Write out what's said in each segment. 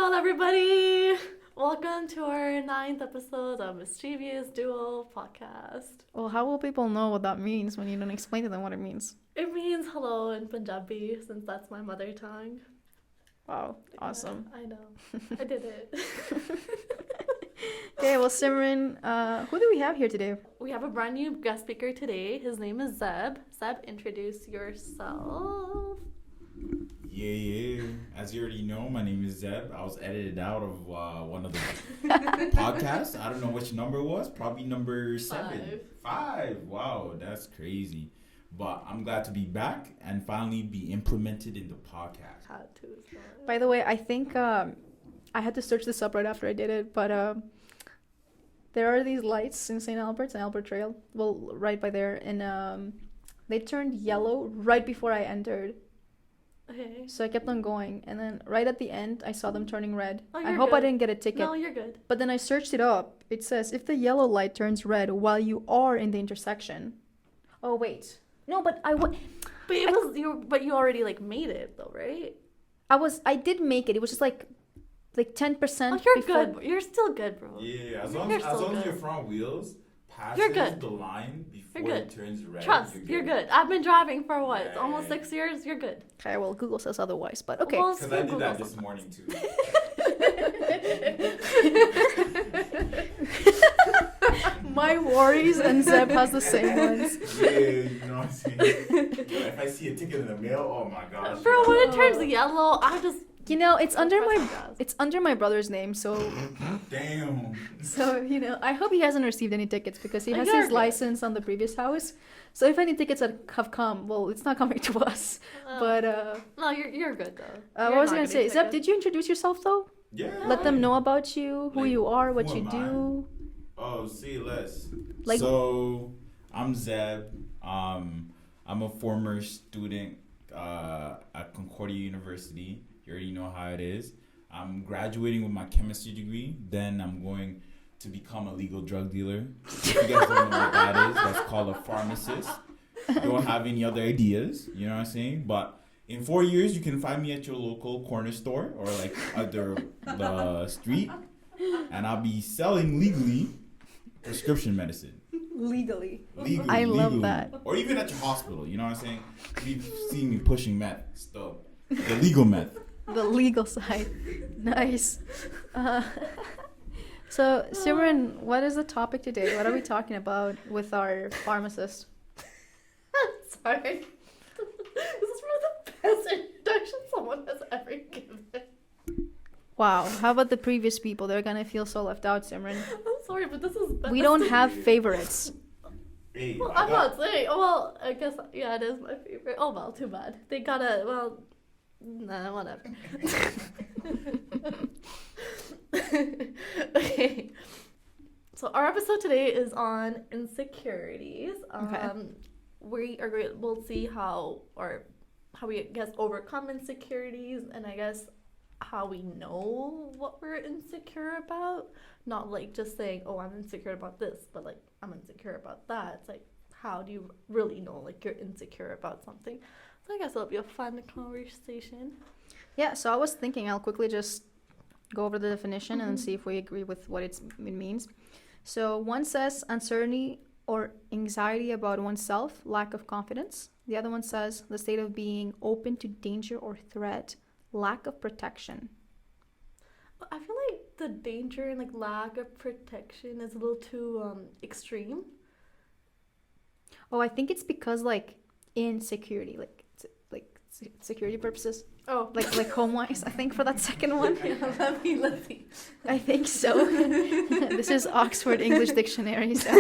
Hello, everybody. Welcome to our 9th episode of Mischievous Duo podcast. Well, how will people know what that means when you don't explain to them what it means? It means hello in Punjabi, since that's my mother tongue. Wow, awesome. Yeah, I know. I did it. Okay, well, Simran, who do we have here today? We have a brand new guest speaker today. His name is Zeb. Zeb, introduce yourself. Yeah. As you already know, my name is Zeb. I was edited out of one of the podcasts. I don't know which number it was. Probably number 7. 5. Wow, that's crazy. But I'm glad to be back and finally be implemented in the podcast. Had to as well. By the way, I think I had to search this up right after I did it, but there are these lights in St. Albert's and Albert Trail. Well, right by there. And they turned yellow right before I entered. Okay. So I kept on going, and then right at the end, I saw them turning red. Oh, I you're hope I good. didn't get a ticket. No, you're good. But then I searched it up. It says, if the yellow light turns red while you are in the intersection. Oh, wait. No, but But you already made it though, right? I did make it. It was just like 10%. Oh, you're before. good. You're still good, bro. Yeah, as You're long so as good. your front wheels passes You're good. the line before You're it good. turns red. Trust, you're good. I've been driving for what? Yeah. Almost 6 years. You're good. Okay, well, Google says otherwise, but okay. Well, Because I did Google that sometimes. this morning too. My worries and Zeb has the same ones. Yeah, you know what I'm saying? If I see a ticket in the mail, oh my gosh. Bro, when it turns yellow, I just You know, it's under press my the gas. it's under my brother's name, so Damn. I hope he hasn't received any tickets because he has You're his good. license on the previous house. So if any tickets have come, well, it's not coming to us. But no, you're good though. what You're was I not gonna say? getting Zeb, tickets. did you introduce yourself though? Yeah. Let them know about you, who Like, you are, what who you am do. Oh, see less. Like- So, I'm Zeb. I'm a former student at Concordia University. You already know how it is. I'm graduating with my chemistry degree. Then I'm going to become a legal drug dealer. If you guys don't know what that is, that's called a pharmacist. Don't have any other ideas, you know what I'm saying? But in 4 years, you can find me at your local corner store or at the street. And I'll be selling legally prescription medicine. Legally. Legally. I love legally. that. Or even at your hospital, you know what I'm saying? You see me pushing meth still. The legal meth. The legal side. Nice. So, Simran, what is the topic today? What are we talking about with our pharmacist? Sorry. This is probably the best introduction someone has ever given. Wow, how about the previous people? They're gonna feel so left out, Simran. I'm sorry, but this is best. We don't have favorites. Hey, Well, I I'm got- not saying. Well, I guess it is my favorite. Oh well, too bad. They gotta. Well, nah, whatever. Okay. So our episode today is on insecurities. Okay. We'll see how we overcome insecurities, and I guess how we know what we're insecure about. Not just saying, oh, I'm insecure about this, but I'm insecure about that. It's how do you really know you're insecure about something? So I guess it'll be a fun conversation. Yeah, so I was thinking I'll quickly just go over the definition and see if we agree with what it means. So one says uncertainty or anxiety about oneself, lack of confidence. The other one says the state of being open to danger or threat, lack of protection. I feel like the danger and lack of protection is a little too extreme. Oh, I think it's because insecurity, security purposes, Oh, like home-wise, I think for that second one. yeah, let's see. I think so. This is Oxford English Dictionary, so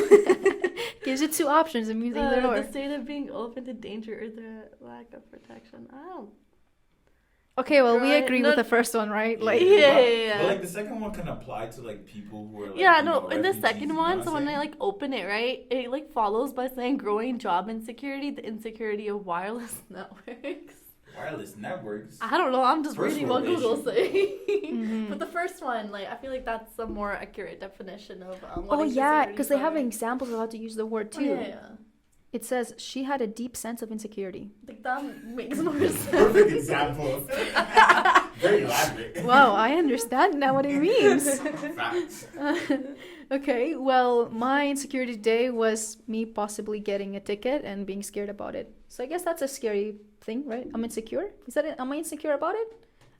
gives you two options. It means either or. The state of being open to danger or the lack of protection. I don't. Okay, well, we Right, agree no- with the first one, right? Yeah. But the second one can apply to people who are Yeah, you no. know, In the refugees, second you know one, what so I'm when I saying? open it, right, it follows by saying growing job insecurity, the insecurity of wireless networks. Wireless networks. I don't know. I'm just First reading what world Google's issue. saying. But the first one, I feel like that's a more accurate definition of. What Oh, yeah, insecurities because they have are. examples of how to use the word Oh, too. yeah. It says she had a deep sense of insecurity. That makes more sense. Perfect example. Very elaborate. Wow, I understand now what it means. Facts. Okay, well, my insecurity today was me possibly getting a ticket and being scared about it. So I guess that's a scary thing, right? I'm insecure. Is that it? Am I insecure about it?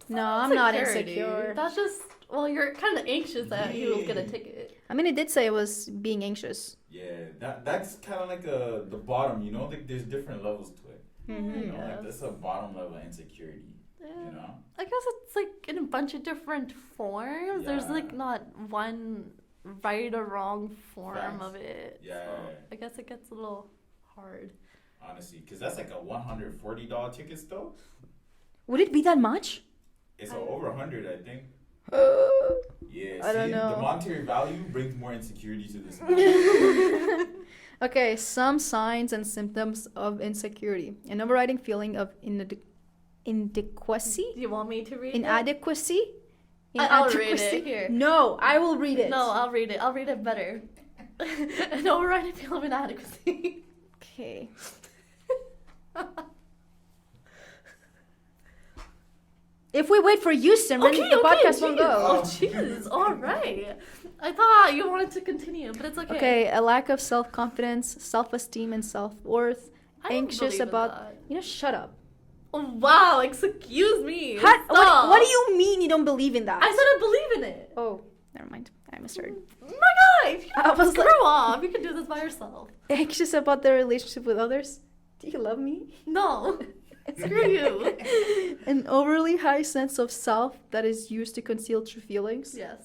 No, I'm not Insecurity. insecure. That's just, well, you're kind of anxious that you will get a ticket. I mean, it did say it was being anxious. Yeah, that's kind of like the bottom. You know, like there's different levels to it. Mm-hmm. You know, like Yes. that's a bottom level insecurity. You know. I guess it's like in a bunch of different forms. There's Yeah. like not one right or wrong form Facts. of it. Yeah. So I guess it gets a little hard. Honestly, because that's like a $140 ticket still. Would it be that much? It's over 100, I think. Yeah, I don't see, know. the monetary value brings more insecurity to this. Okay, some signs and symptoms of insecurity. An overriding feeling of inadequacy. Do you want me to read Inadequacy? I'll read it. Inadequacy? Here. No, I will read it? it. No, I'll read it. I'll read it better. An overriding feeling of inadequacy. Okay. If we wait for you, Simran, the podcast won't go. Oh, jeez. All right. I thought you wanted to continue, but it's okay. Okay, a lack of self-confidence, self-esteem, and self-worth. I don't Anxious believe in about... that. You know, shut up. Oh, wow, excuse me. What Stop. do you mean you don't believe in that? I said I believe in it. Oh, never mind. I misheard. Oh my god, you I was grow like- up. You can do this by yourself. Anxious about their relationship with others. Do you love me? No. Screw you. An overly high sense of self that is used to conceal true feelings. Yes.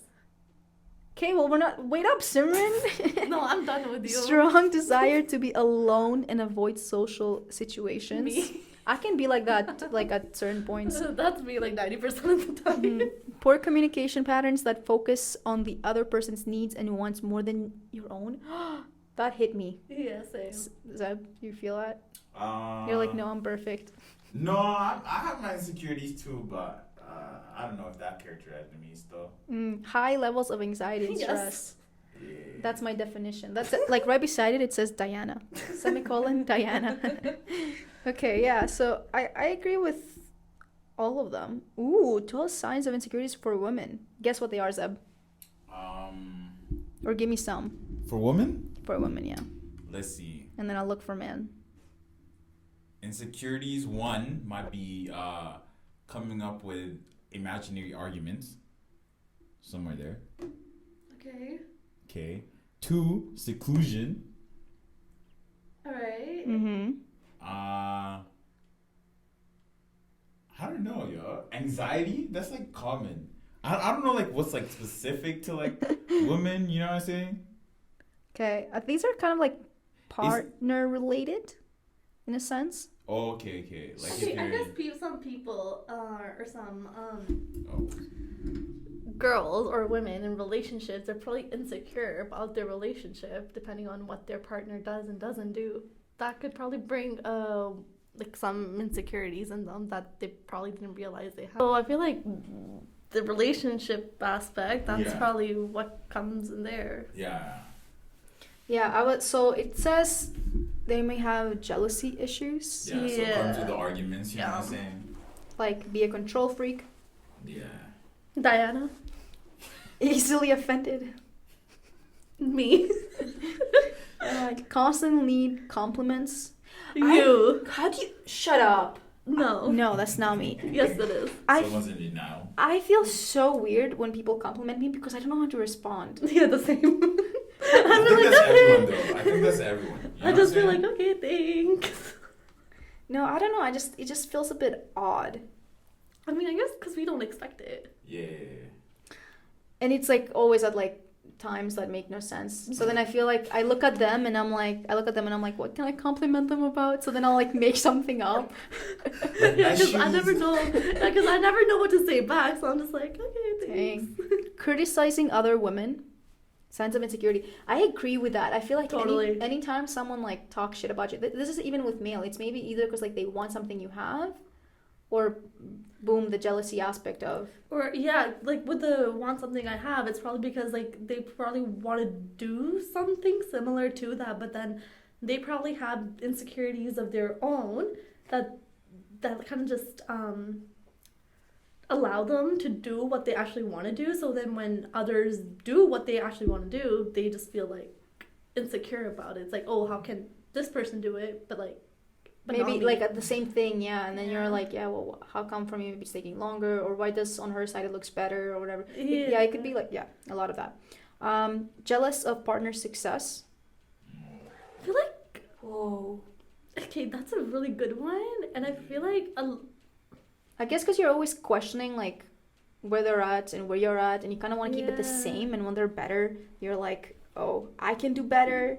Okay, well, we're not... Wait up, Simran. No, I'm done with you. Strong desire to be alone and avoid social situations. Me. I can be like that, like at certain points. That's me like 90% of the time. Mhm. Poor communication patterns that focus on the other person's needs and wants more than your own. That hit me. Yeah, same. Zeb, you feel that? You're like, no, I'm perfect. No, I have my insecurities too, but I don't know if that characterized me still. High levels of anxiety and Yes. stress. Yeah. That's my definition. That's like right beside it, it says Diana. Semicolon, Diana. Okay, yeah, so I agree with all of them. Ooh, 12 signs of insecurities for women. Guess what they are, Zeb? Or give me some. For women? For women, yeah. Let's see. And then I'll look for men. Insecurities, one, might be coming up with imaginary arguments. Somewhere there. Okay. Okay. Two, seclusion. Alright. Mm-hmm. I don't know, yo. Anxiety? That's like common. I don't know like what's like specific to like women, you know what I'm saying? Okay, these are kind of like partner related in a sense. Oh, okay. Like Okay, if I you're guess some people or some oh. girls or women in relationships are probably insecure about their relationship depending on what their partner does and doesn't do. That could probably bring like some insecurities in them that they probably didn't realize they have. So I feel like the relationship aspect, that's Yeah. probably what comes in there. Yeah. Yeah, so it says they may have jealousy issues, Yeah, so it Yeah. comes with the arguments, you know what I'm Yeah. saying? like be a control freak, Yeah. Diana? easily offended, Me? like constantly need compliments. You? How do you shut up? No. No, that's not me. Yes, it is. Someone's in denial. I feel so weird when people compliment me because I don't know how to respond. Yeah, the same. I I'm think like, that's everyone okay. though. I think that's everyone. You know I what just I'm feel saying? like, okay, thanks. No, I don't know. It just feels a bit odd. I mean, I guess because we don't expect it. Yeah. And it's like always at like times that make no sense. So then I feel like I look at them and I'm like, what can I compliment them about? So then I'll like make something up. Like, Yeah, nice because I shoes. never know. Because I never know what to say back. So I'm just like, okay, thanks. Dang. Criticizing other women. Signs of insecurity. I agree with that. I feel like Totally. anytime someone like talks shit about you, this is even with male. It's maybe either because like they want something you have, or boom, the jealousy aspect of. Or yeah, like with the want something I have, it's probably because like they probably want to do something similar to that, but then they probably have insecurities of their own that kind of just allow them to do what they actually want to do. So then when others do what they actually want to do, they just feel like insecure about it. It's like, oh, how can this person do it, but Maybe not me. like at the same thing, yeah, and then Yeah. you're like, yeah, well, how come for me it's taking longer, or why does on her side it looks better, or whatever. Yeah. It could be like, yeah, a lot of that. Jealous of partner success. I feel like, oh, okay, that's a really good one, and I feel like I guess because you're always questioning like where they're at and where you're at, and you kind of want to keep it the Yeah. same. And when they're better, you're like, oh, I can do better.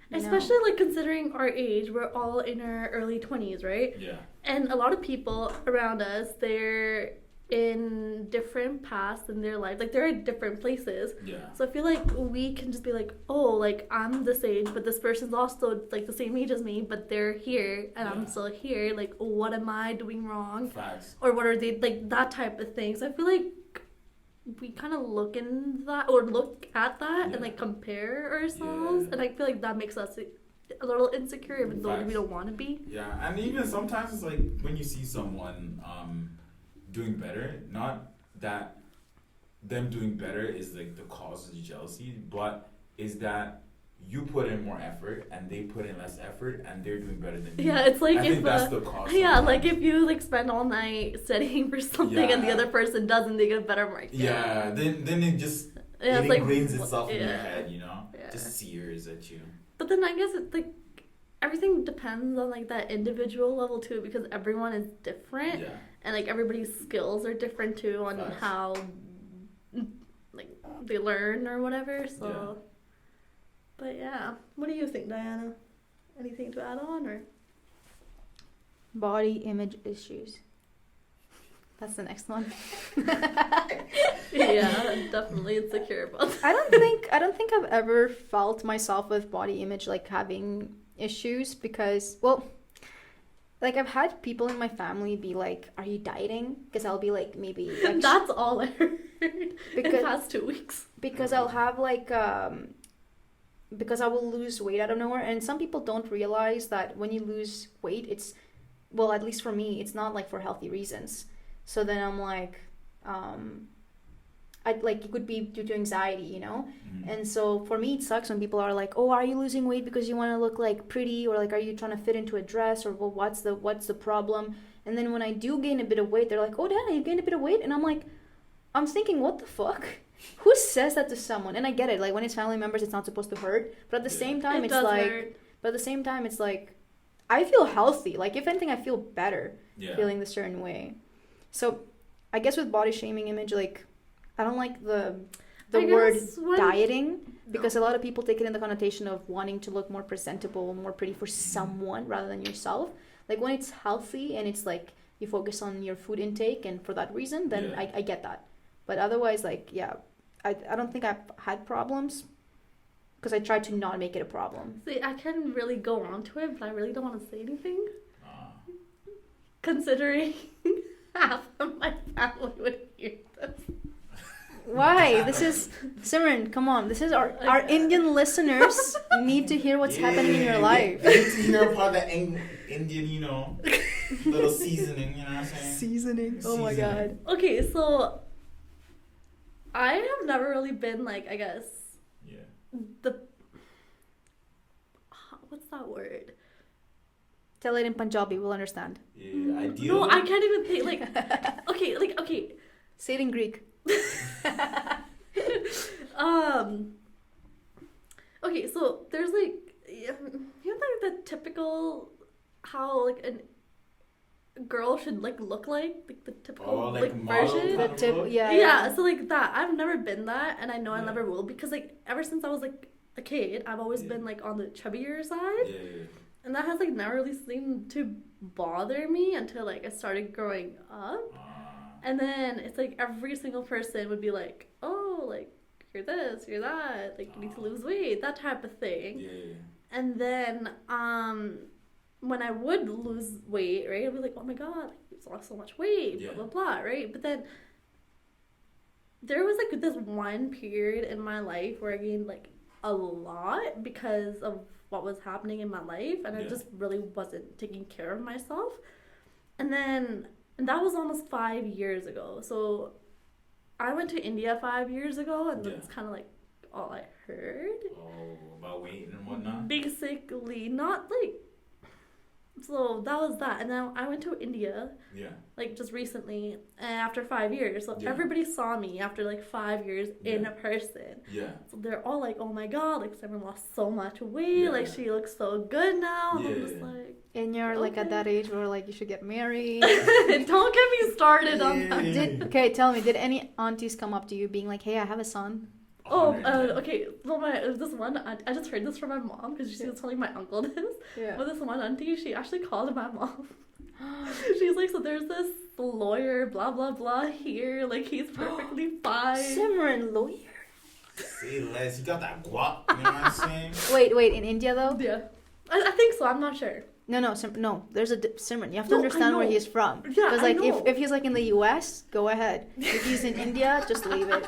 you know? especially like considering our age, we're all in our early 20s, right? Yeah. And a lot of people around us, they're in different paths in their life, like they're in different places. Yeah. So I feel like we can just be like, oh, like I'm this age, but this person's also like the same age as me, but they're here and I'm Yeah. still here. Like, what am I doing wrong? Facts. Or what are they, like that type of thing. So I feel like we kind of look in that or look at that Yeah. and like compare ourselves, Yeah. and I feel like that makes us a little insecure, even though we Facts. don't want to be. Yeah, and even sometimes it's like when you see someone doing better, not that them doing better is like the cause of the jealousy, but is that you put in more effort and they put in less effort and they're doing better than you. Yeah, it's like I if think that's the cause. yeah, sometimes. like if you like spend all night studying for something and the Yeah. other person doesn't, they get a better mark. Yeah, then it just Yeah, it it's like ingrains itself in your yeah. head, you know, Yeah. just sears at you. But then I guess it's like everything depends on like that individual level too, because everyone is different. Yeah. And like everybody's skills are different too on Facts. how like they learn or whatever. So Yeah. but yeah. What do you think, Diana? Anything to add on or Body image issues. That's the next one. yeah, I'm definitely insecure about that. I don't think I've ever felt myself with body image like having issues, because, well, like I've had people in my family be like, "Are you dieting?" Because I'll be like, maybe That's all I heard in the because past 2 weeks. because I'll have like because I will lose weight out of nowhere, and some people don't realize that when you lose weight, it's, well, at least for me, it's not like for healthy reasons. So then I'm like, I like it could be due to anxiety, you know. And so for me, it sucks when people are like, "Oh, are you losing weight because you want to look like pretty, or like are you trying to fit into a dress, or well, what's the problem?" And then when I do gain a bit of weight, they're like, "Oh, Dana, you gained a bit of weight," and I'm like, I'm thinking, what the fuck? Who says that to someone? And I get it, like when it's family members, it's not supposed to hurt, but at the Yeah. same time, It it's does like, hurt. but at the same time, it's like, I feel healthy. Like if anything, I feel better Yeah. feeling the certain way. So I guess with body shaming image, like I don't like the I word guess when- dieting, because a lot of people take it in the connotation of wanting to look more presentable, more pretty for someone rather than yourself. Like when it's healthy and it's like you focus on your food intake, and for that reason, then Yeah. I get that. But otherwise, like, yeah, I don't think I've had problems, because I try to not make it a problem. See, I can really go on to it, but I really don't want to say anything, Ah. considering half of my family would hear this. Why? This is Simran. Come on, this is our Okay. Indian listeners need to hear what's happening in your life. You need to hear part of the Indian, you know, little seasoning, you know what I'm saying? Seasoning. Oh my Seasoning. god. Okay, so I have never really been like, I guess, Yeah. the what's that word? Tell it in Punjabi, we'll understand. Yeah, ideally. No, I can't even think. Okay. Say it in Greek. Okay, so there's like, you know, like the typical how like a girl should like look like the typical Oh, like like model version. The kind of tip, look? yeah. Yeah, so like that. I've never been that, and I know I Yeah. never will, because like ever since I was like a kid, I've always Yeah. been like on the chubbier side, Yeah. and that has like never really seemed to bother me until like I started growing up. And then it's like every single person would be like, oh, like, you're this, you're that, like, you need to lose weight, that type of thing. Yeah. And then, when I would lose weight, right, I'd be like, oh my god, like, you've lost so much weight, Yeah. blah, blah, blah, right? But then, there was, like, this one period in my life where I gained, like, a lot because of what was happening in my life, and I Yeah. just really wasn't taking care of myself. And then And that was almost 5 years ago. So I went to India 5 years ago, and Yeah. that's kind of like all I heard. Oh, about weight and whatnot. Basically, not like. So that was that. And then I went to India, Yeah. like just recently, and after 5 years. So Yeah. everybody saw me after like 5 years in Yeah. a person. Yeah. So they're all like, oh my god, like Simon lost so much weight, Yeah. like she looks so good now. And I'm Yeah. just like, And you're like at Okay. that age where like you should get married. don't get me started on that. Yeah. Tell me, did any aunties come up to you being like, hey, I have a son? Oh, 110. okay. So this one, I just heard this from my mom because she was telling my uncle this. Yeah. But this one auntie, she actually called my mom. She's like, so there's this lawyer, blah blah blah here, like he's perfectly fine. Simran, lawyer. Say less. You got that guap. You know what I'm saying? Wait, in India though? Yeah, I think so. I'm not sure. No, there's a Simran. You have to No, I understand where know. he's from. Yeah, Because I like know. if he's like in the US, go ahead. If he's in India, just leave it.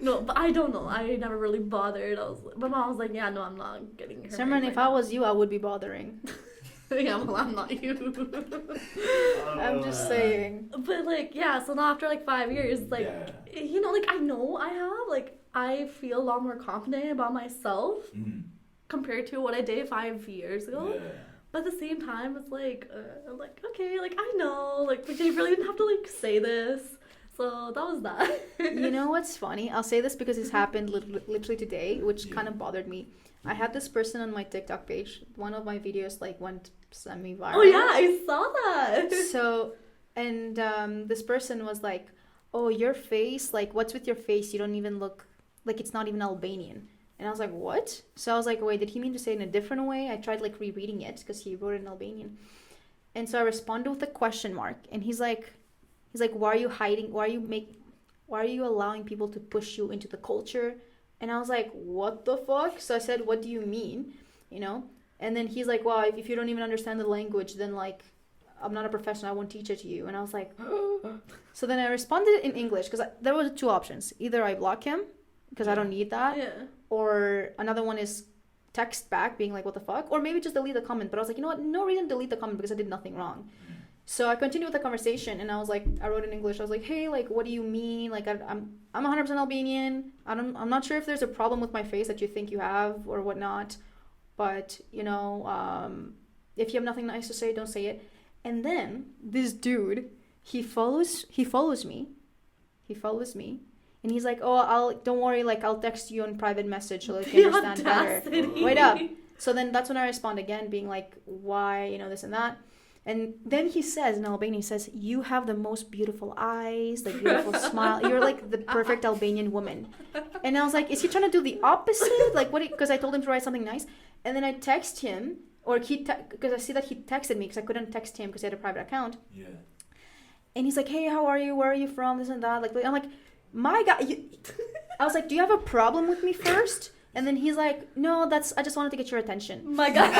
No, but I don't know. I never really bothered. My mom was like, yeah, no, I'm not getting her. Simran, married if right I was you, I would be bothering. now. Yeah, well, I'm not you. I'm just saying. But like, yeah. So now after like 5 years, like, Yeah. you know, like I know I have like I feel a lot more confident about myself Mm. compared to what I did 5 years ago. Yeah. But at the same time, it's like, I'm like, okay, like I know, like, but you really didn't have to like say this. So that was that. You know what's funny? I'll say this because it's happened literally today, which Yeah. kind of bothered me. I had this person on my TikTok page. One of my videos like went semi-viral. Oh yeah, I saw that. So, and this person was like, "Oh, your face, like, what's with your face? You don't even look like it's not even Albanian." And I was like, "What?" So I was like, "Wait, did he mean to say it in a different way?" I tried like rereading it because he wrote it in Albanian, and so I responded with a question mark, and he's like, "Why are you hiding? Why are you allowing people to push you into the culture?" And I was like, "What the fuck?" So I said, "What do you mean?" You know. And then he's like, "Well, if you don't even understand the language, then like, I'm not a professional. I won't teach it to you." And I was like, so then I responded in English because there were two options. Either I block him because I don't need that, Yeah. or another one is text back being like, "What the fuck?" Or maybe just delete the comment. But I was like, you know what? No reason to delete the comment because I did nothing wrong. So I continued with the conversation, and I was like, I wrote in English. I was like, "Hey, like, what do you mean? Like, I'm 100% Albanian. I'm not sure if there's a problem with my face that you think you have or whatnot, but you know, if you have nothing nice to say, don't say it." And then this dude, he follows me, and he's like, "Oh, don't worry, like, I'll text you on private message so like you The understand better." audacity. Wait up. So then that's when I respond again, being like, "Why, you know, this and that." And then he says in Albanian, he says, "You have the most beautiful eyes, the beautiful smile. You're like the perfect Albanian woman." And I was like, is he trying to do the opposite? Like, what? Because I told him to write something nice. And then I text him, or because I see that he texted me because I couldn't text him because he had a private account. Yeah. And he's like, "Hey, how are you? Where are you from? This and that." Like, I'm like, my God. I was like, "Do you have a problem with me first?" And then he's like, "No, I just wanted to get your attention." My God.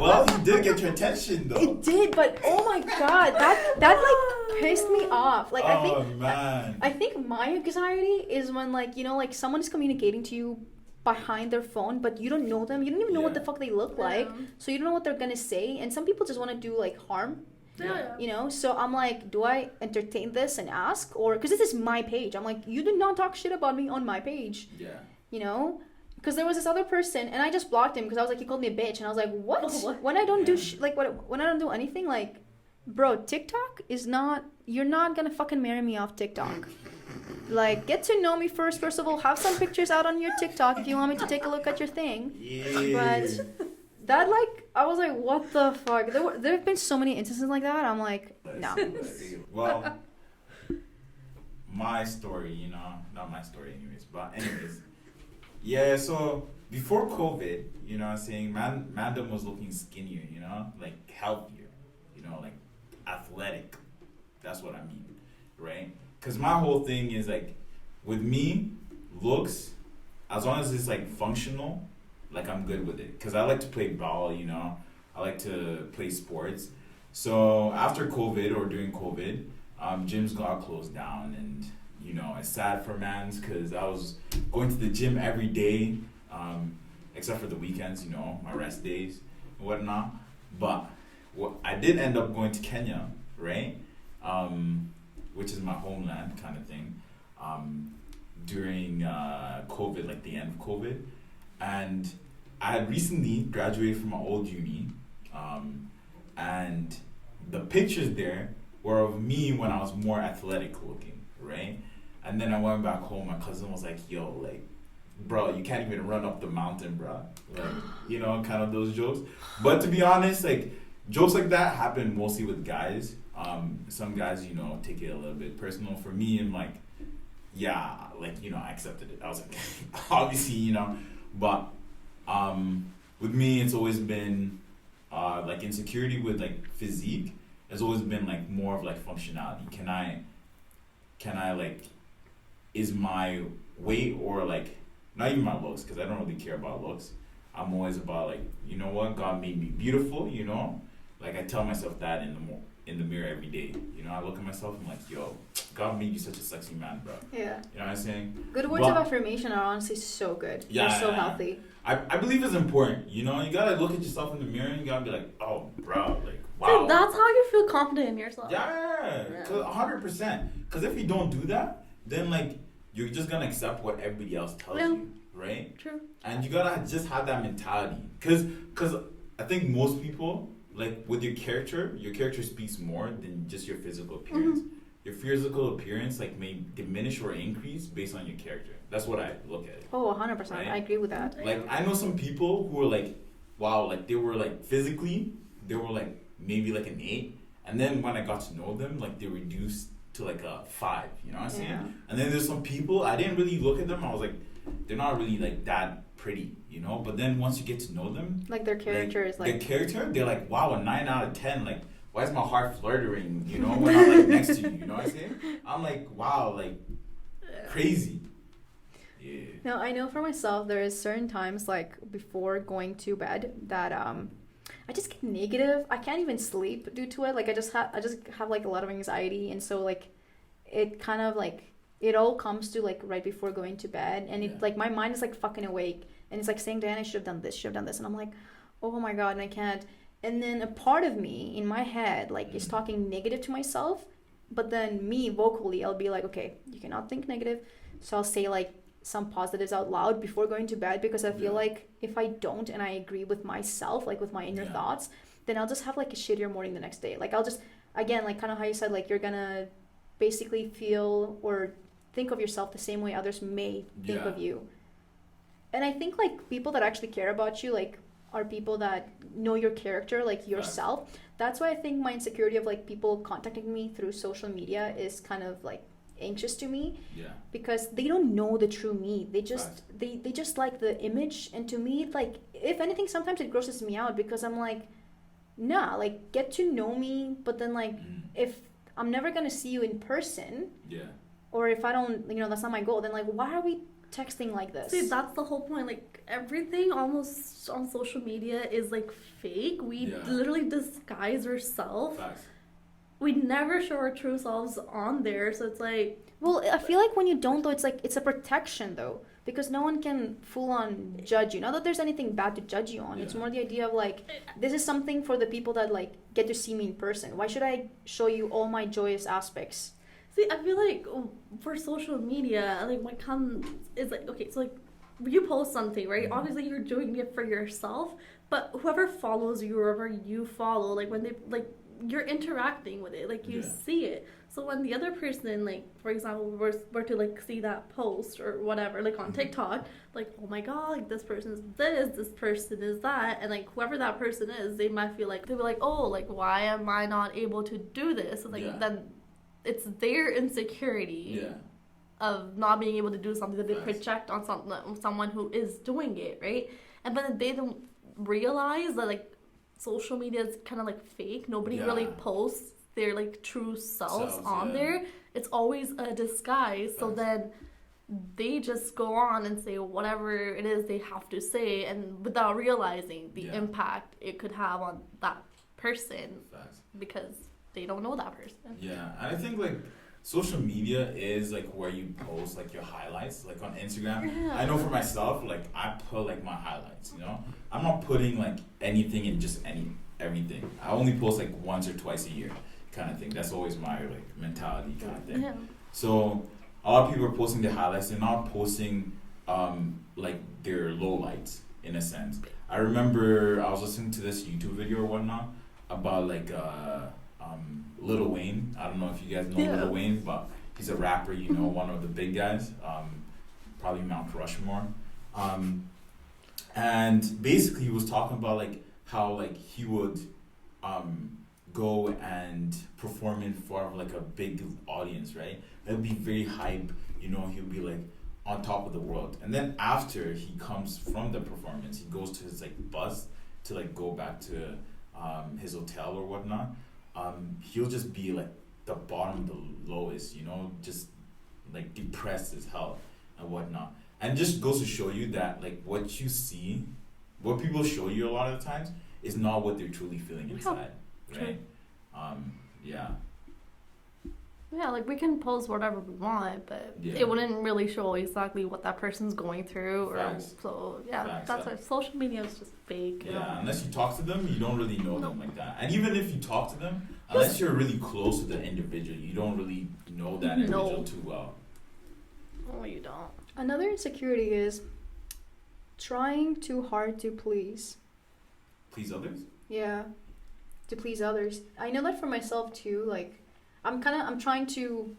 Well, he did get your attention though. It did, but oh my God, that like pissed me off. Like, Man. I think my anxiety is when like, you know, like someone is communicating to you behind their phone, but you don't know them. You don't even know what the fuck they look like. Yeah. So you don't know what they're gonna say. And some people just want to do like harm, Yeah. you know? So I'm like, do I entertain this and ask? Or, because this is my page. I'm like, you did not talk shit about me on my page, Yeah. you know? Because there was this other person, and I just blocked him because I was like, he called me a bitch, and I was like, what? What? When I don't do when I don't do anything, like, bro, TikTok is not. You're not gonna fucking marry me off TikTok. Like, get to know me first. First of all, have some pictures out on your TikTok if you want me to take a look at your thing. Yeah. But that, like, I was like, what the fuck? There have been so many instances like that. I'm like, no. Well, my story, you know, not my story, anyways. But anyways. Yeah, so before COVID, you know what I'm saying, Mandem was looking skinnier, you know, like healthier, you know, like athletic. That's what I mean, right? Because my whole thing is like, with me, looks, as long as it's like functional, like I'm good with it. Because I like to play ball, you know, I like to play sports. So after COVID or during COVID, gyms got closed down, and you know, it's sad for mans because I was going to the gym every day, except for the weekends, you know, my rest days and whatnot. But I did end up going to Kenya right? Which is my homeland kind of thing. During COVID, like the end of COVID, and I had recently graduated from my old uni, and the pictures there were of me when I was more athletic looking, right? And then I went back home. My cousin was like, "Yo, like, bro, you can't even run up the mountain, bro." Like, kind of those jokes. But to be honest, like, jokes like that happen mostly with guys. Some guys, take it a little bit personal. For me, I'm like, yeah, like, I accepted it. I was like, obviously, but with me, it's always been like insecurity with like physique has always been like more of like functionality. Can I like, is my weight or like, not even my looks, because I don't really care about looks. I'm always about like, you know what, God made me beautiful, like I tell myself that in the mirror every day. I look at myself and I'm like, yo, God made you such a sexy man, bro. Yeah. You know what I'm saying? Good words of affirmation are honestly so good. Yeah, they're so healthy. I believe it's important. You gotta look at yourself in the mirror and you gotta be like, oh, bro, like, wow. So that's how you feel confident in yourself. Yeah, 100%. Because if you don't do that, then like you're just gonna accept what everybody else tells you, right? True. And you gotta just have that mentality. Because I think most people, like with your character speaks more than just your physical appearance. Mm-hmm. Your physical appearance like may diminish or increase based on your character. That's what I look at it. Oh, 100%. Right? I agree with that. Like I know some people who are like, wow, like they were like physically, they were like maybe like an 8, and then when I got to know them, like they reduced to like a 5. You know what I'm saying? Yeah. And then there's some people I didn't really look at them. I was like, they're not really like that pretty, But then once you get to know them, Like their character is like... their character, they're like, wow, a 9 out of 10. Like, why is my heart fluttering? When I'm like next to you. You know what I'm saying? I'm like, wow, like crazy. Yeah. No, I know for myself, there is certain times like before going to bed that I just get negative. I can't even sleep due to it. Like I just have like a lot of anxiety, and so like it kind of like it all comes to like right before going to bed, and it like my mind is like fucking awake, and it's like saying, "Diana, I should have done this, and I'm like, oh my god, and I can't. And then a part of me in my head like is talking negative to myself, but then me vocally I'll be like, okay, you cannot think negative, so I'll say like some positives out loud before going to bed, because I feel like if I don't and I agree with myself, like with my inner thoughts, then I'll just have like a shittier morning the next day. Like I'll just, again, like kind of how you said, like you're gonna basically feel or think of yourself the same way others may think of you. And I think like people that actually care about you like are people that know your character, like yourself. That's why I think my insecurity of like people contacting me through social media is kind of like anxious to me, because they don't know the true me. They just they just like the image, and to me like if anything sometimes it grosses me out, because I'm like, nah, like get to know me, but then like if I'm never gonna see you in person, or if I don't, that's not my goal, then like why are we texting like this? See, that's the whole point. Like everything almost on social media is like fake. We literally disguise ourselves. We never show our true selves on there, so it's like... Well, I feel like when you don't, though, it's like, it's a protection, though, because no one can full-on judge you. Not that there's anything bad to judge you on. It's more the idea of, like, this is something for the people that, like, get to see me in person. Why should I show you all my joyous aspects? See, I feel like for social media, like, what comes is, like, okay, so, like, you post something, right? Obviously, you're doing it for yourself, but whoever follows you, or whoever you follow, like, when they, like, you're interacting with it, like you see it. So when the other person, like for example, were to like see that post or whatever, like on TikTok, like, oh my god, like this person is this person is that, and like whoever that person is, they might feel like, they'll be like, oh, like why am I not able to do this? So, like then it's their insecurity of not being able to do something that they project on someone who is doing it, right? And then they don't realize that like social media is kind of like fake. Nobody really posts their like true selves on there. It's always a disguise. So then they just go on and say whatever it is they have to say, and without realizing the impact it could have on that person, because they don't know that person. Yeah, and I think like social media is like where you post like your highlights, like on Instagram. I know for myself, like I put like my highlights, I'm not putting like anything in just everything. I only post like once or twice a year, kind of thing. That's always my like mentality kind of thing. Yeah. So a lot of people are posting their highlights. They're not posting like their lowlights in a sense. I remember I was listening to this YouTube video or whatnot about like Lil Wayne. I don't know if you guys know Lil Wayne, but he's a rapper. You know, one of the big guys. Probably Mount Rushmore. And basically he was talking about like how like he would go and perform in front of like a big audience, right? It would be very hype, you know, he'll be like on top of the world. And then after he comes from the performance, he goes to his like bus to like go back to his hotel or whatnot. He'll just be like the bottom, the lowest, you know, just like depressed as hell and whatnot. And it just goes to show you that like what you see, what people show you a lot of the times is not what they're truly feeling inside, right? Yeah. Yeah, like we can post whatever we want, but Yeah. it wouldn't really show exactly what that person's going through. Or Facts. so yeah, Facts, that's why social media is just fake. You Yeah, know? unless you talk to them, you don't really know them No. like that. And even if you talk to them, unless you're really close to the individual, you don't really know that individual too well. No, you don't. Another insecurity is trying too hard to please. Please others? Yeah, to please others. I know that for myself too. Like, I'm trying to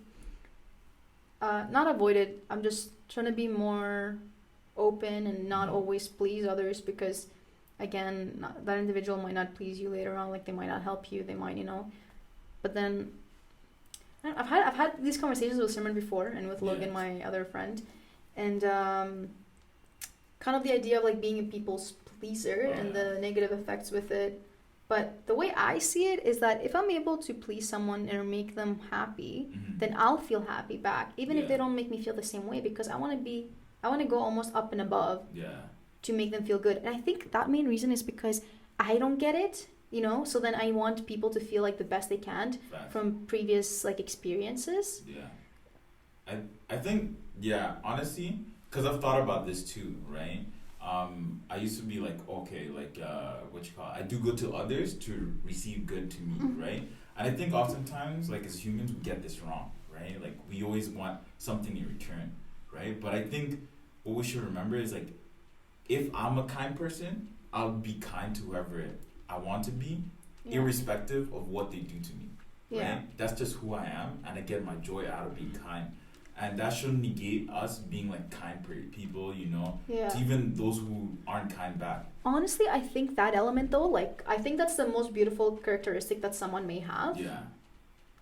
not avoid it. I'm just trying to be more open and not always please others because, again, that individual might not please you later on. Like, they might not help you. They might, you know. But then, I've had these conversations with Simran before and with Logan, my other friend, and kind of the idea of like being a people's pleaser and the negative effects with it. But the way I see it is that if I'm able to please someone or make them happy, then I'll feel happy back, even if they don't make me feel the same way, because I want to go almost up and above to make them feel good. And I think that main reason is because I don't get it, you know, so then I want people to feel like the best they can from previous like experiences. I think, honestly, because I've thought about this too, right? I used to be like, okay, like, I do good to others to receive good to me, right? And I think oftentimes, like, as humans, we get this wrong, right? Like, we always want something in return, right? But I think what we should remember is, like, if I'm a kind person, I'll be kind to whoever I want to be, irrespective of what they do to me, right? That's just who I am, and I get my joy out of being kind. And that shouldn't negate us being like kind people, you know, to even those who aren't kind back. Honestly, I think that element though, like, I think that's the most beautiful characteristic that someone may have. Yeah.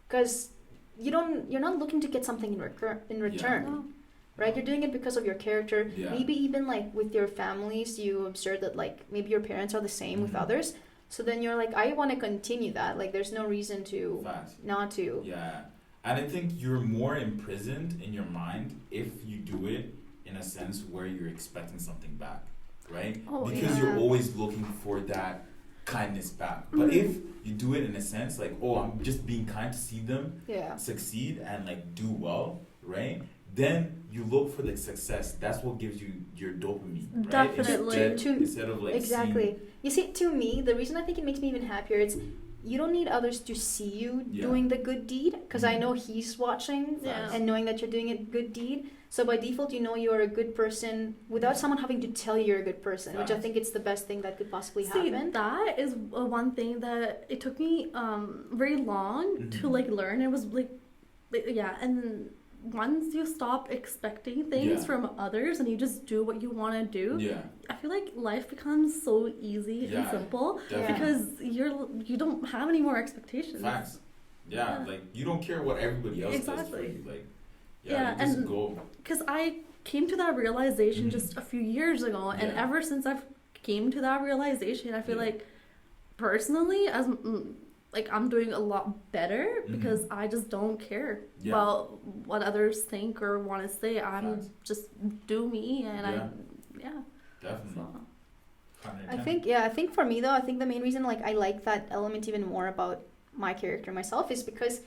Because you're not looking to get something in return, right? You're doing it because of your character. Maybe even like with your families, you observe that like maybe your parents are the same with others. So then you're like, I want to continue that. Like, there's no reason to not to. Yeah. And I think you're more imprisoned in your mind if you do it in a sense where you're expecting something back, right? Because you're always looking for that kindness back. But if you do it in a sense like, oh, I'm just being kind to see them succeed and like do well, right? Then you look for the success. That's what gives you your dopamine, right? Definitely. Instead of like exactly. You see, to me, the reason I think it makes me even happier is you don't need others to see you doing the good deed, because I know he's watching and knowing that you're doing a good deed. So by default, you know you're a good person without someone having to tell you you're a good person, which I think it's the best thing that could possibly happen. That is one thing that it took me very long to like learn. It was like and once you stop expecting things from others and you just do what you want to do, I feel like life becomes so easy and simple because you don't have any more expectations. Facts. Like you don't care what everybody else does for you. Like, you just go. Because I came to that realization just a few years ago, and ever since I've came to that realization, I feel like personally, as like I'm doing a lot better because I just don't care about what others think or want to say. I'm just do me, and definitely. So. I think for me though, I think the main reason like I like that element even more about my character myself is because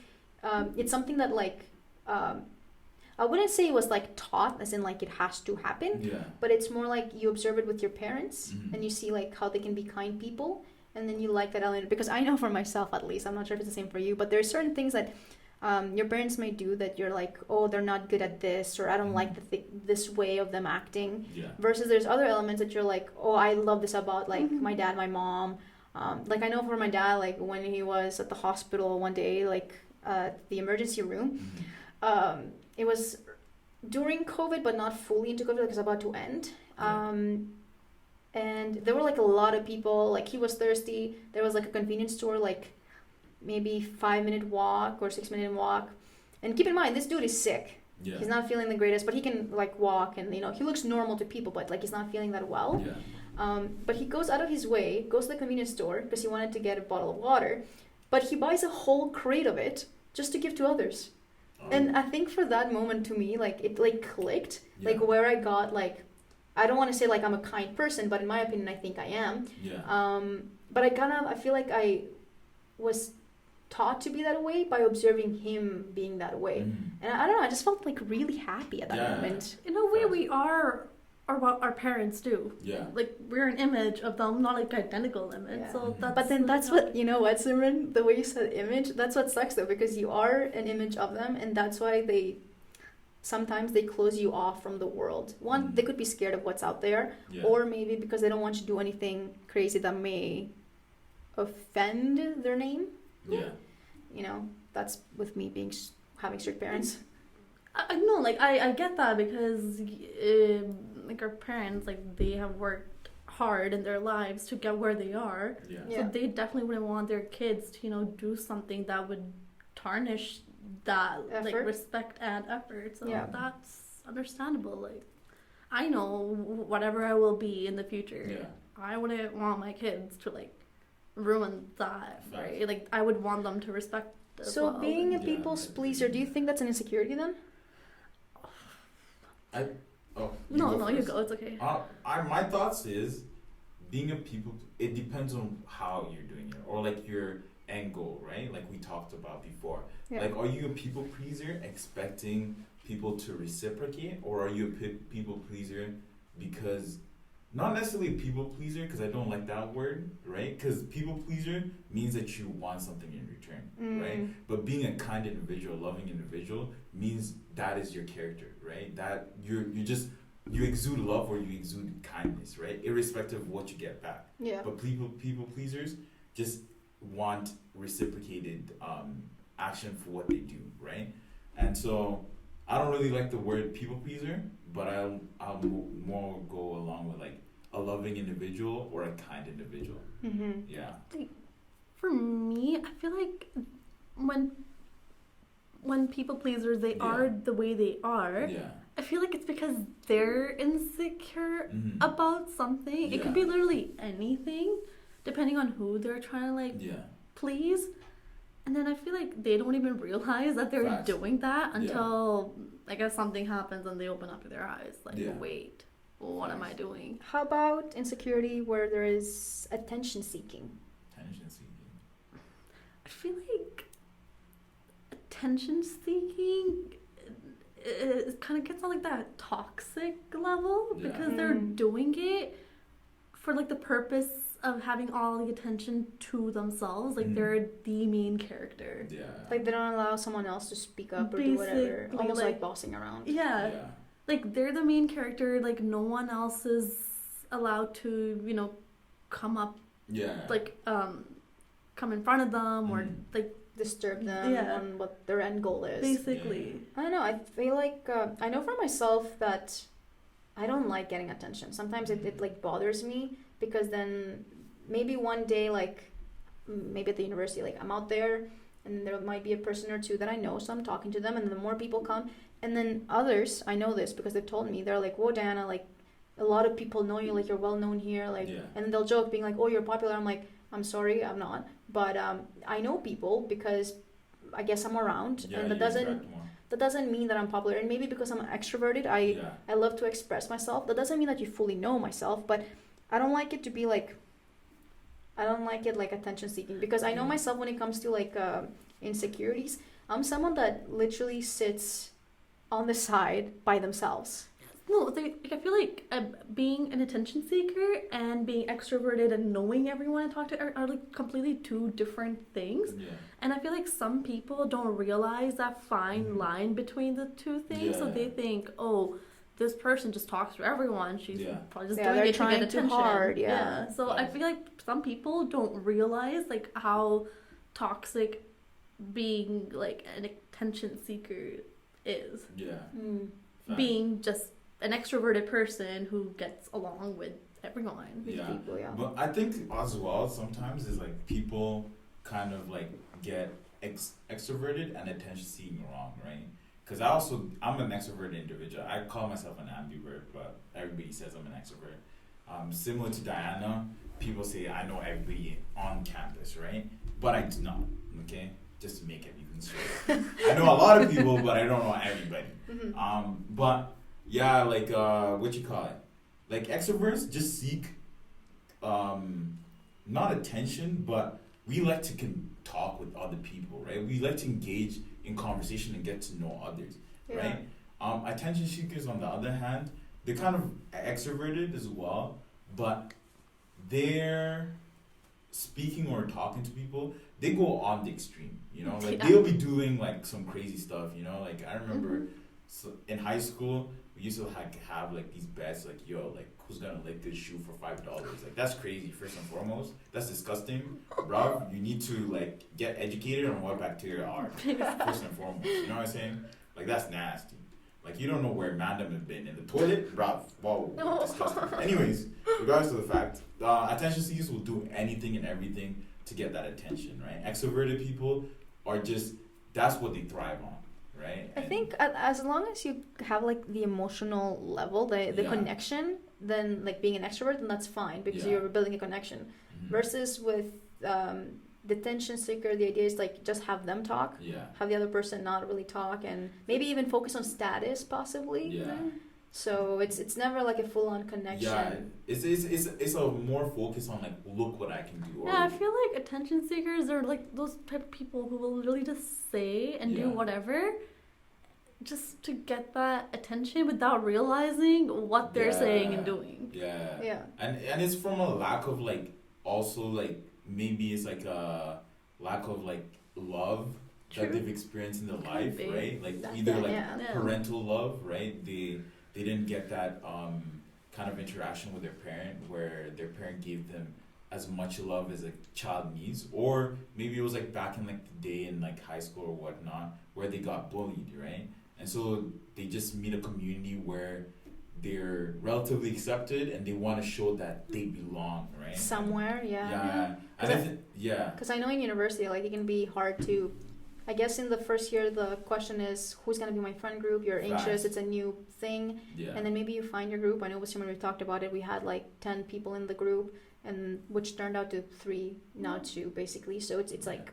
it's something that like I wouldn't say it was like taught as in like it has to happen, but it's more like you observe it with your parents and you see like how they can be kind people. and then you like that element, because I know for myself at least, I'm not sure if it's the same for you, but there's certain things that your parents may do that you're like, oh, they're not good at this, or I don't like this way of them acting. Yeah. Versus there's other elements that you're like, oh, I love this about like my dad, my mom. Like I know for my dad, like when he was at the hospital one day, like the emergency room, it was during COVID, but not fully into COVID, like it's about to end. And there were like a lot of people, like he was thirsty. There was like a convenience store, like maybe 5-minute walk or 6-minute walk. And keep in mind, this dude is sick. Yeah. He's not feeling the greatest, but he can like walk, and you know, he looks normal to people, but like he's not feeling that well. Yeah. But he goes out of his way, goes to the convenience store because he wanted to get a bottle of water, but he buys a whole crate of it just to give to others. And I think for that moment to me, like it like clicked, like where I got like, I don't want to say like I'm a kind person, but in my opinion, I think I am. Yeah. But I feel like I was taught to be that way by observing him being that way. And I don't know, I just felt like really happy at that moment. In a way, we are what our parents do. Yeah. Like we're an image of them, not like identical image. Yeah. So that's. But then that's what, you know what, Simran, the way you said image, that's what sucks though, because you are an image of them, and that's why sometimes they close you off from the world. One, they could be scared of what's out there, or maybe because they don't want you to do anything crazy that may offend their name. Yeah. You know, that's with me being having strict parents. I know, like I get that, because like our parents, like they have worked hard in their lives to get where they are. Yeah. So they definitely wouldn't want their kids to, you know, do something that would tarnish that like Effort. respect and effort. So Yeah. that's understandable. Like I know whatever I will be in the future, I wouldn't want my kids to like ruin that, right? Like I would want them to respect as So well. being a people's pleaser, do you think that's an insecurity then? No, you go. It's okay. My thoughts is being a people. It depends on how you're doing it, or like your end goal, right? Like we talked about before. Yeah. Like, are you a people pleaser expecting people to reciprocate, or are you a people pleaser because not necessarily a people pleaser, because I don't like that word, right? Because people pleaser means that you want something in return, right? But being a kind individual, loving individual means that is your character, right? That you exude love or you exude kindness, right? Irrespective of what you get back. Yeah. But people pleasers just want reciprocated action for what they do, right? And so I don't really like the word people pleaser, but I'll more go along with like a loving individual or a kind individual. Yeah. For me, I feel like when people pleasers, they are the way they are. Yeah. I feel like it's because they're insecure about something. It could be literally anything, depending on who they're trying to like please. And then I feel like they don't even realize that they're doing that until I guess something happens and they open up their eyes. Like, wait, what am I doing? How about insecurity where there is attention seeking? Attention seeking. I feel like attention seeking, it kind of gets on like that toxic level because they're doing it for like the purpose of having all the attention to themselves. Like they're the main character. Yeah. Like they don't allow someone else to speak up or do whatever. Almost like bossing around. Yeah. Like they're the main character. Like no one else is allowed to, you know, come up. Like come in front of them or like disturb them on what their end goal is. Basically. I don't know. I feel like I know for myself that I don't like getting attention. Sometimes it like bothers me because then maybe one day, like maybe at the university, like I'm out there and there might be a person or two that I know, so I'm talking to them, and the more people come, and then others, I know this because they've told me, they're like, whoa, Diana, like a lot of people know you, like you're well known here, like, and they'll joke being like, oh, you're popular. I'm like, I'm sorry, I'm not, but I know people because I guess I'm around, and that doesn't mean that I'm popular. And maybe because I'm extroverted, I love to express myself. That doesn't mean that you fully know myself, but I don't like it to be like, I don't like it like attention seeking, because I know myself when it comes to like insecurities. I'm someone that literally sits on the side by themselves. No, like, I feel like being an attention seeker and being extroverted and knowing everyone I talk to are like completely two different things. Yeah. And I feel like some people don't realize that fine line between the two things. So Yeah. they think, oh, this person just talks to everyone. She's Yeah. probably just Yeah, doing they're it to get trying attention. too hard, yeah. So I feel like some people don't realize like how toxic being like an attention seeker is. Yeah. Fact. Being just an extroverted person who gets along with everyone. Yeah. People, yeah. But I think as well sometimes is like people kind of like get extroverted and attention seeking wrong, right? Because I'm an extroverted individual. I call myself an ambivert, but everybody says I'm an extrovert. Similar to Diana, people say I know everybody on campus, right? But I do not. Okay, just to make everything straight. I know a lot of people, but I don't know everybody. But yeah, like what you call it? Like extroverts just seek not attention, but we like to talk with other people, right? We like to engage in conversation and get to know others, right? Attention seekers, on the other hand, they're kind of extroverted as well, but they're speaking or talking to people, they go on the extreme, you know? Like they'll be doing like some crazy stuff, you know? Like I remember in high school, we used to have like these bets, like, yo, like who's gonna lick this shoe for $5? Like that's crazy, first and foremost. That's disgusting. Bro, you need to like get educated on what bacteria are, first and foremost. You know what I'm saying? Like that's nasty. Like you don't know where Mandem has been in the toilet, bro. Whoa, disgusting. Anyways, regardless of the fact, attention seekers will do anything and everything to get that attention, right? Extroverted people are just, that's what they thrive on, right? I think as long as you have like the emotional level, the connection, then like being an extrovert, then that's fine because you're building a connection. Versus with the attention seeker, the idea is like just have them talk, have the other person not really talk, and maybe even focus on status possibly. Yeah. So it's never like a full on connection. Yeah, it's a more focus on like look what I can do. Yeah, I feel like attention seekers are like those type of people who will really just say and do whatever just to get that attention without realizing what they're saying and doing. Yeah. And it's from a lack of like, also like maybe it's like a lack of like love that they've experienced in their life, right? Like either like parental love, right? They didn't get that kind of interaction with their parent where their parent gave them as much love as a child needs, or maybe it was like back in like the day in like high school or whatnot where they got bullied, right? And so they just meet a community where they're relatively accepted and they want to show that they belong, right? Somewhere, Because I know in university, like it can be hard to, I guess in the first year, the question is who's going to be my friend group? You're anxious, it's a new thing. And then maybe you find your group. I know with someone we talked about it, we had like 10 people in the group, and which turned out to 3, now 2 basically. So it's like,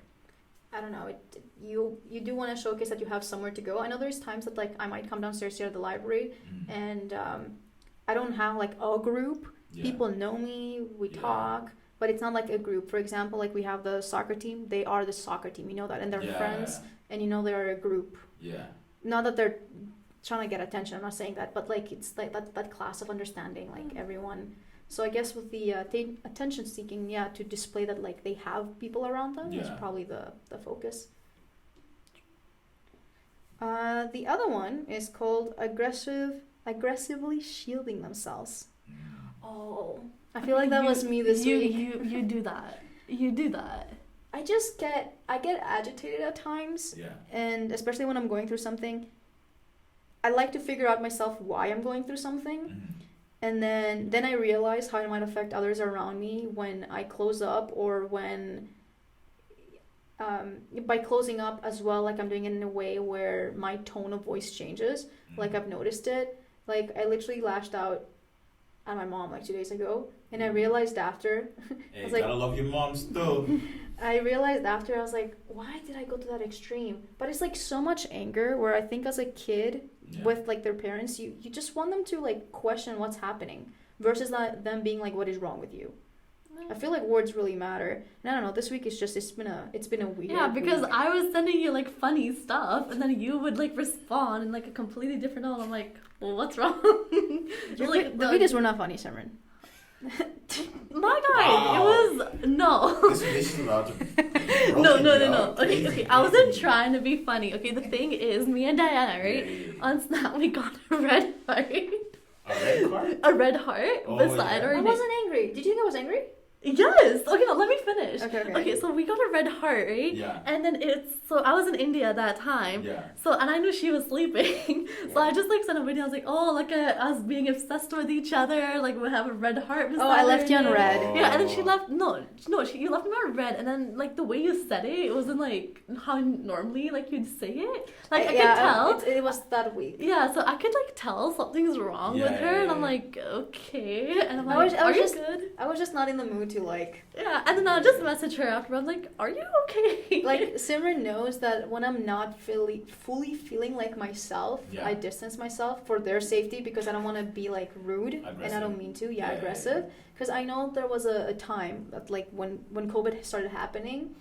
I don't know, you do want to showcase that you have somewhere to go. I know there's times that like I might come downstairs here at the library and I don't have like a group. People know me, we talk, but it's not like a group. For example, like we have the soccer team, they are the soccer team, you know that, and they're friends, and you know they are a group. Not that they're trying to get attention, I'm not saying that, but like it's like that class of understanding, like everyone. So I guess with the attention seeking, to display that like they have people around them is probably the focus. The other one is called aggressively shielding themselves. Oh, I feel like that was me this week. You do that. You do that. I get agitated at times. And especially when I'm going through something, I like to figure out myself why I'm going through something. And then I realize how it might affect others around me when I close up, or when by closing up as well, like I'm doing it in a way where my tone of voice changes. Like I've noticed it. Like I literally lashed out at my mom like 2 days ago, and I realized after Hey, I was gotta love your mom still. I realized after, I was like, why did I go to that extreme? But it's like so much anger where I think as a kid with like their parents, you just want them to like question what's happening versus them being like, what is wrong with you? I feel like words really matter. And I don't know, this week it's been a weird because week. I was sending you like funny stuff, and then you would like respond in like a completely different tone. I'm like, well, what's wrong? The videos were not funny, Simran. My guy, Wow. it was no. This is about to. No. Okay. I wasn't trying to be funny. Okay, the thing is, me and Diana, right? On Snap, we got a red heart. A red card? A red heart Oh, beside yeah. our I name. wasn't angry. Did you think I was angry? Yes. Okay, no, let me finish. Okay. So we got a red heart, right? Yeah. And then so I was in India at that time. Yeah. So, and I knew she was sleeping. So I just like sent a video. I was like, oh, look at us being obsessed with each other. Like we have a red heart beside Oh, I left you on her. red. Yeah, and then she left. No, you left me on red. And then like the way you said it wasn't like how normally like you'd say it. Like I could tell. It was that week. Yeah, so I could like tell something's wrong with her, and I'm like, okay, and I'm I like, was are you just- good? I was just not in the mood to like. Yeah, and then I'll just message her after. I'm like, are you okay? Like Simran knows that when I'm not fully feeling like myself, Yeah. I distance myself for their safety because I don't want to be like rude and I Aggressive. don't mean to. Yeah, Aggressive. Because I know there was a time that like when COVID started happening,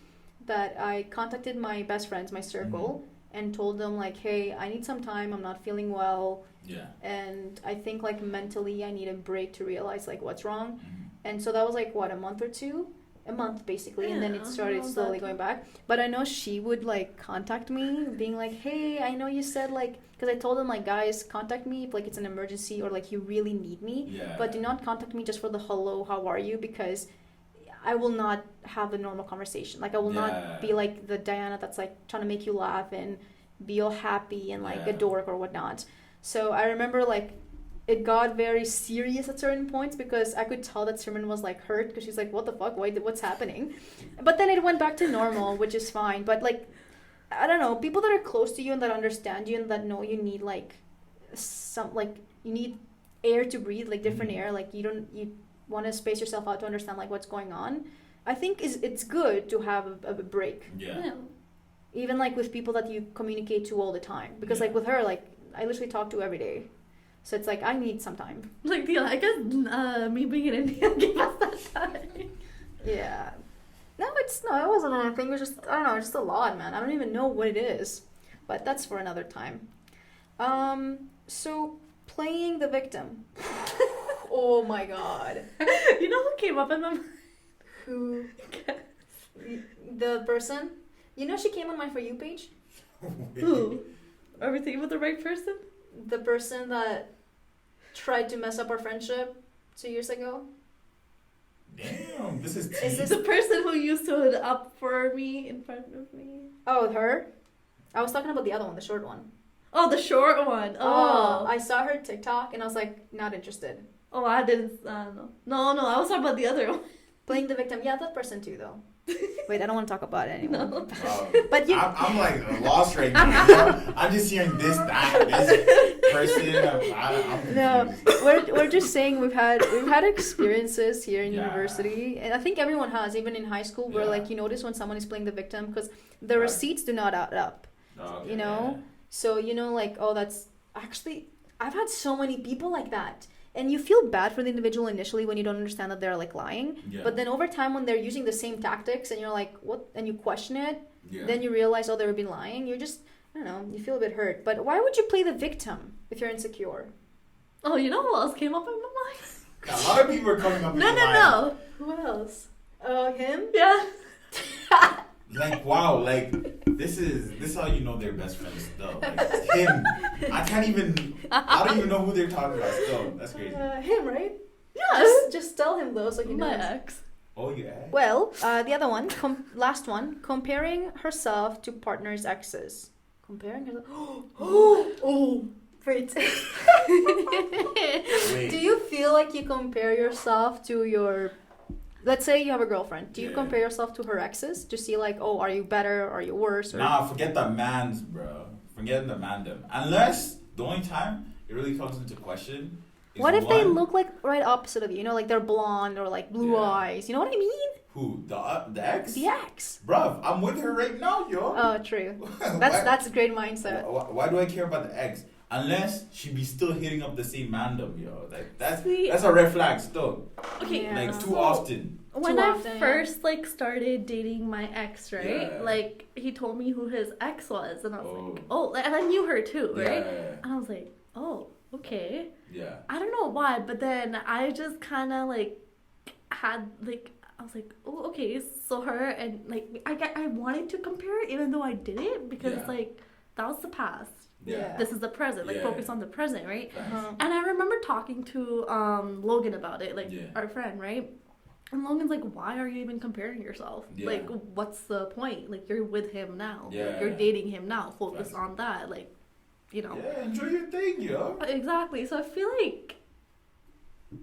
that I contacted my best friends, my circle, and told them like, hey, I need some time. I'm not feeling well, Yeah. and I think like mentally I need a break to realize like what's wrong. Mhm. And so that was like what, a month or two? A month basically, and then it Yeah, started around slowly that going back. But I know she would like contact me being like, hey, I know you said like, because I told them like, guys, contact me if like it's an emergency or like you really need me, Yeah. but do not contact me just for the hello, how are you, because I will not have a normal conversation. Like I will Yeah. not be like the Diana that's like trying to make you laugh and be all happy and like a Yeah. dork or whatnot. So I remember like it got very serious at certain points because I could tell that Simran was like hurt because she's like, what the fuck, what's happening? But then it went back to normal, which is fine. But like, I don't know, people that are close to you and that understand you and that know you need like some, like you need air to breathe, like different Mhm. air, like you want to space yourself out to understand like what's going on. I think it's good to have a break, Yeah. even like with people that you communicate to all the time, because Yeah. like with her, like I literally talk to every day. So it's like I need some time. Like, I guess me being in India gave us that time. Yeah. No, it wasn't anything. It was just, I don't know, just a lot, man. I don't even know what it is. But that's for another time. So playing the victim. Oh my god. You know who came up in my mind? Who? The person? You know she came on my For You page? Who? Are we thinking about the right person? The person that tried to mess up our friendship 2 years ago? Damn, this is Is this- The person who used to hood up for me in front of me. Oh, her? I was talking about the other one, the short one. Oh, the short one. Oh. I saw her TikTok and I was like, not interested. Oh, I didn't. No. No, I was talking about the other one. Playing the victim. Yeah, that person too, though. Wait, I don't want to talk about it anymore. No. But you... I'm like lost right now. You know? I'm just hearing this person. I'm No, confused. we're just saying we've had experiences here in Yeah. university, and I think everyone has, even in high school, where Yeah. like you notice when someone is playing the victim because the Right. receipts do not add up. Okay, You know? So you know, like, oh, that's actually, I've had so many people like that, and you feel bad for the individual initially when you don't understand that they're like lying, Yeah. but then over time when they're using the same tactics and you're like, what, and you question it, Yeah. then you realize, oh, they've been lying. You're just, I don't know, you feel a bit hurt. But why would you play the victim if you're insecure? Oh, you know who else came up in my mind? A lot of people are coming up. No, with no, mine. no. Who else? Him? Yeah. Like wow, like this is how you know they're best friends. Though like, him, I don't even know who they're talking about. Still, that's crazy. Him, right? Yes. Just tell him though, so he My knows. ex. Oh yeah. Well, the other one, last one, comparing herself to partner's exes. Comparing herself. Oh, wait. Wait. Do you feel like you compare yourself to your? Let's say you have a girlfriend. Do you Yeah. compare yourself to her exes to see like, oh, are you better? Are you worse? Or... Nah, forget the mans, bro. Forget the mandem. Unless the only time it really comes into question. Is What if they one- look like right opposite of you? You know, like they're blonde or like blue Yeah. eyes. You know what I mean? Who the ex? The ex. Bruv, I'm with her right now, yo. Oh, true. Why- That's a great mindset. Why do I care about the ex? Unless she be still hitting up the same mandem, yo. Like that's See- a red flag still. Okay. Yeah. Like too So- often. When Too I often, yeah. first like started dating my ex, right? Yeah. Like he told me who his ex was, and I was Oh. like, oh, and I knew her too, right? Yeah. And I was like, oh, okay. Yeah. I don't know why, but then I just kind of like had like I was like, oh, okay, so her and like I wanted to compare it even though I didn't because Yeah. like that was the past. Yeah. This is the present. Like Yeah. focus on the present, right? Facts. And I remember talking to Logan about it, like Yeah. our friend, right? And Logan's like, why are you even comparing yourself? Yeah. Like, what's the point? Like, you're with him now. Yeah. Like, you're dating him now. Focus Facts. on that. Like, you know. Yeah, enjoy your thing, yo. Exactly. So I feel like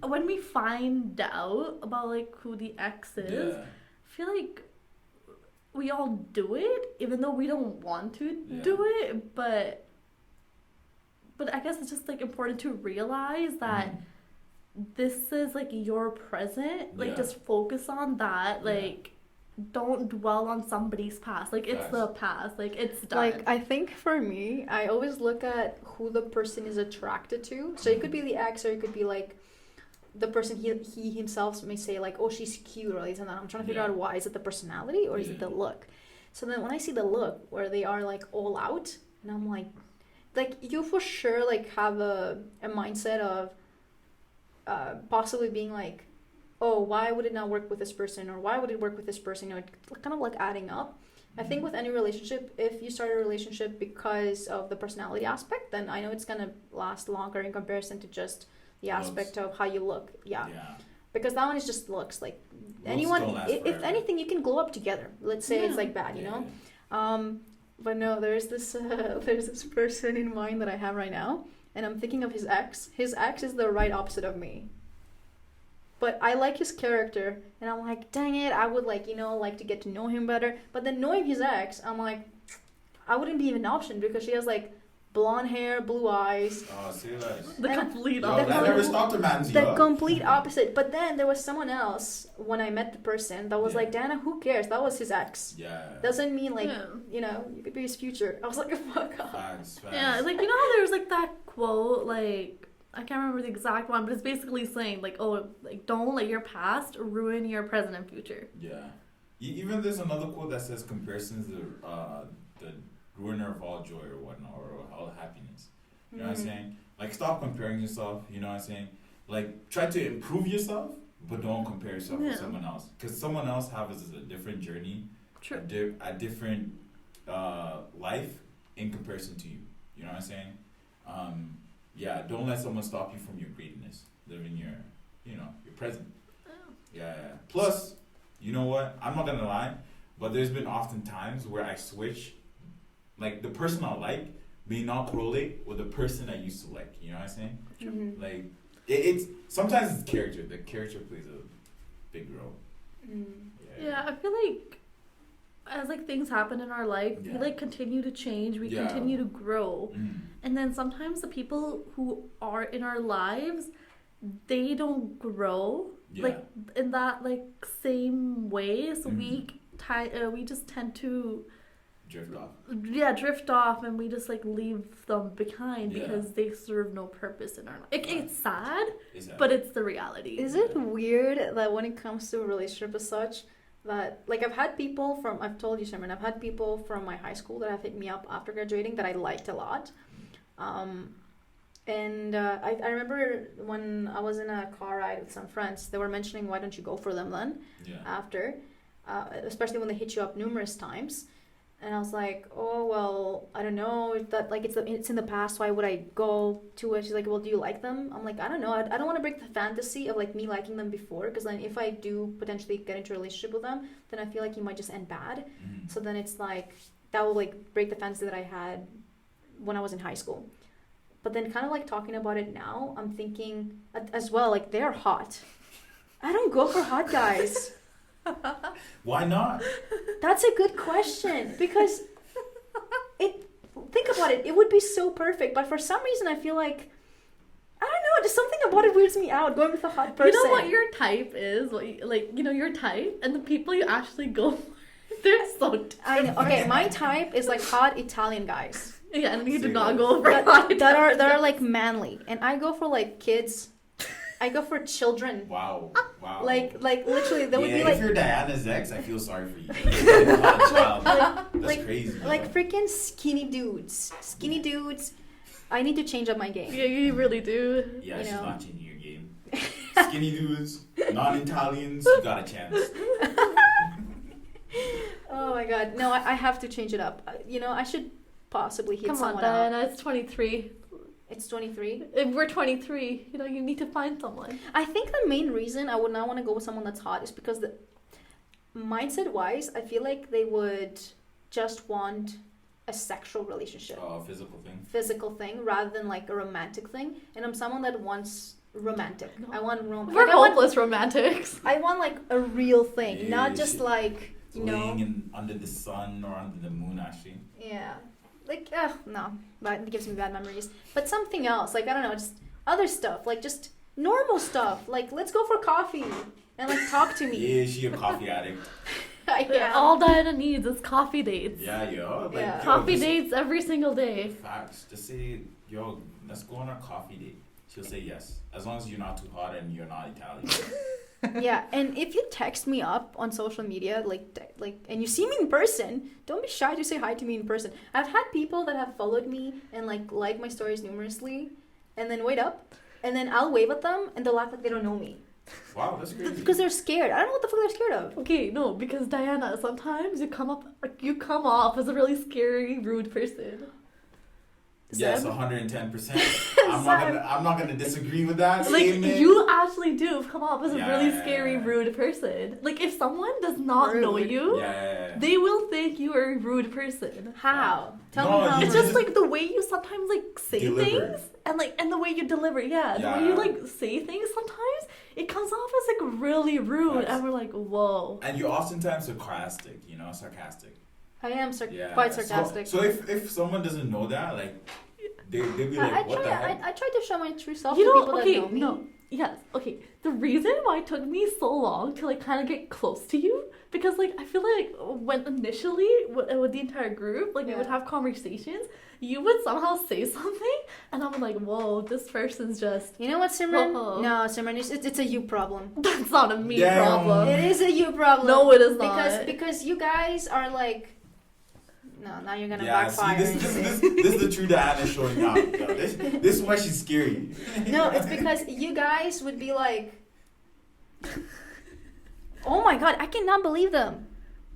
when we find out about like who the ex is, Yeah. I feel like we all do it, even though we don't want to Yeah. do it. But I guess it's just like important to realize that this is like your present. Like Yeah. just focus on that. Yeah. Like don't dwell on somebody's past. Like it's Facts. the past. Like it's done. Like, I think for me, I always look at who the person is attracted to. So it could be the ex, or it could be like the person he himself may say like, oh, she's cute or this and that. I'm trying to figure Yeah. out why. Is it the personality or is it the look? So then when I see the look where they are like all out, and I'm like you for sure like have a mindset of possibly being like, oh, why would it not work with this person, or why would it work with this person? You know, kind of like adding up. I think with any relationship, if you start a relationship because of the personality aspect, then I know it's gonna last longer in comparison to just the aspect of how you look. Yeah. Because that one is just looks. Like anyone, don't last if forever. anything, you can glow up together. Let's say it's Yeah. like bad, you know. But no, there's this person in mind that I have right now, and I'm thinking of his ex. His ex is the right opposite of me. But I like his character, and I'm like, dang it, I would like, you know, like to get to know him better. But then knowing his ex, I'm like, I wouldn't be even an option because she has like blonde hair, blue eyes. Oh, see that. the and complete Yo, opposite. that never stopped a man's The yo. complete opposite. But then there was someone else when I met the person that was Yeah. like, Dana, who cares? That was his ex. Yeah. Doesn't mean like, Yeah. you know, you could be his future. I was like, fuck off. Facts. Yeah, like you know how there's like that quote, like I can't remember the exact one, but it's basically saying like, oh, like don't let your past ruin your present and future. Yeah. Even there's another quote that says comparison's the ruiner of all joy or whatnot, or all happiness. You know what I'm saying? Like, stop comparing yourself, you know what I'm saying? Like, try to improve yourself, but don't compare yourself Yeah. with someone else. Because someone else has a different journey, True. a different life in comparison to you. You know what I'm saying? Yeah, don't let someone stop you from your greatness. Living your, you know, your present. Yeah. Plus, you know what? I'm not gonna lie, but there's been often times where I switch, like the person I like may not correlate with the person I used to like. You know what I'm saying? Mhm. Like it's sometimes it's character. The character plays a big role. Mm. Yeah, I feel like as like things happen in our life, we Yeah. like continue to change, we Yeah. continue to grow. Mm. And then sometimes the people who are in our lives, they don't grow Yeah. like in that like same way. So Mhm. we just tend to Drift off. drift off, and we just like leave them behind Yeah. because they serve no purpose in our life. It's sad, Is that? but it's the reality. Is it weird that when it comes to a relationship as such, that like I've told you, Simran, I've had people from my high school that have hit me up after graduating that I liked a lot. I remember when I was in a car ride with some friends, they were mentioning, why don't you go for them then Yeah. after, especially when they hit you up numerous times. And I was like, oh, well, I don't know if that, like, it's in the past, why would I go to it? She's like, well, do you like them? I'm like, I don't know. I don't want to break the fantasy of, like, me liking them before, because then if I do potentially get into a relationship with them, then I feel like you might just end bad. Mhm. So then it's like, that will, like, break the fantasy that I had when I was in high school. But then kind of, like, talking about it now, I'm thinking as well, like, they're hot. I don't go for hot guys. Why not? That's a good question, because think about it, it would be so perfect, but for some reason I feel like, I don't know, just something about it weirds me out, going with a hot person. You know what your type is? Your type, and the people you actually go for, they're so different. I know. Okay, my type is like hot Italian guys Yeah, and you do Serious. not go for that are like manly, and I go for like kids. I go for children. Wow. Like literally, they would Yeah, be if like you're Diana's ex, I feel sorry for you. That's like crazy. like freaking skinny dudes. I need to change up my game. Yeah, you really do. Yeah, You she's know. not changing your game. Skinny dudes, non-Italians, you got a chance. Oh my god. No, I have to change it up. You know, I should possibly hit Come on, someone out. Diana. It's 23. It's 23. If we're 23, you need to find someone. I think the main reason I would not want to go with someone that's hot is because the mindset-wise, I feel like they would just want a sexual relationship, Physical thing. rather than like a romantic thing. And I'm someone that wants romantic. No. I want romantic. We're hopeless romantics. I want like a real thing, Yeah, not just shit. like Laying under the sun or under the moon, actually. Yeah. Like, no, that gives me bad memories. But something else, like, I don't know, just other stuff, like, just normal stuff. Like, let's go for coffee and, like, talk to me. Yeah, she a coffee addict. Yeah. All Diana needs is coffee dates. Yeah, yo. Like, Yeah. yo, Coffee just- dates every single day. Facts. Just say, yo, let's go on a coffee date. She'll say yes. As long as you're not too hot and you're not Italian. Yeah, and if you text me up on social media, and you see me in person, don't be shy to say hi to me in person. I've had people that have followed me and, like my stories numerously, and then wait up, and then I'll wave at them, and they'll act like they don't know me. Wow, that's crazy. Because they're scared. I don't know what the fuck they're scared of. Okay, no, because Diana, sometimes you come off as a really scary, rude person. Yes, Zeb? 110%. I'm not gonna disagree with that Like, statement. you actually do come off as a Yeah, really yeah, scary, yeah. rude person. Like, if someone does not know Rude. you, Yeah. they will think you are a rude person. How? Tell No, me how. you It's were just like the way you sometimes like say Deliver. things and the way you deliver. Yeah, the way Yeah. you like say things sometimes it comes off as like really rude, Facts. and we're like, whoa. And you're oftentimes sarcastic. I am Yeah. quite sarcastic. So if someone doesn't know that, like, they'd be like, I what the heck? try to show my true self You to know, people okay, that know me. no, yes, okay. The reason why it took me so long to like kind of get close to you, because like I feel like when initially with the entire group, like we would Yeah. have conversations, you would somehow say something, and I'm like, whoa, this person's just. You know what, Simran? Uh-oh. No, Simran, it's a you problem. That's not a me Damn. problem. It is a you problem. No, it is not. Because you guys are like. No, now you're gonna Yeah, see, backfire. this is the true Diana showing up. Yo. This is why she's scary. No, it's because you guys would be like. Oh my god, I cannot believe them.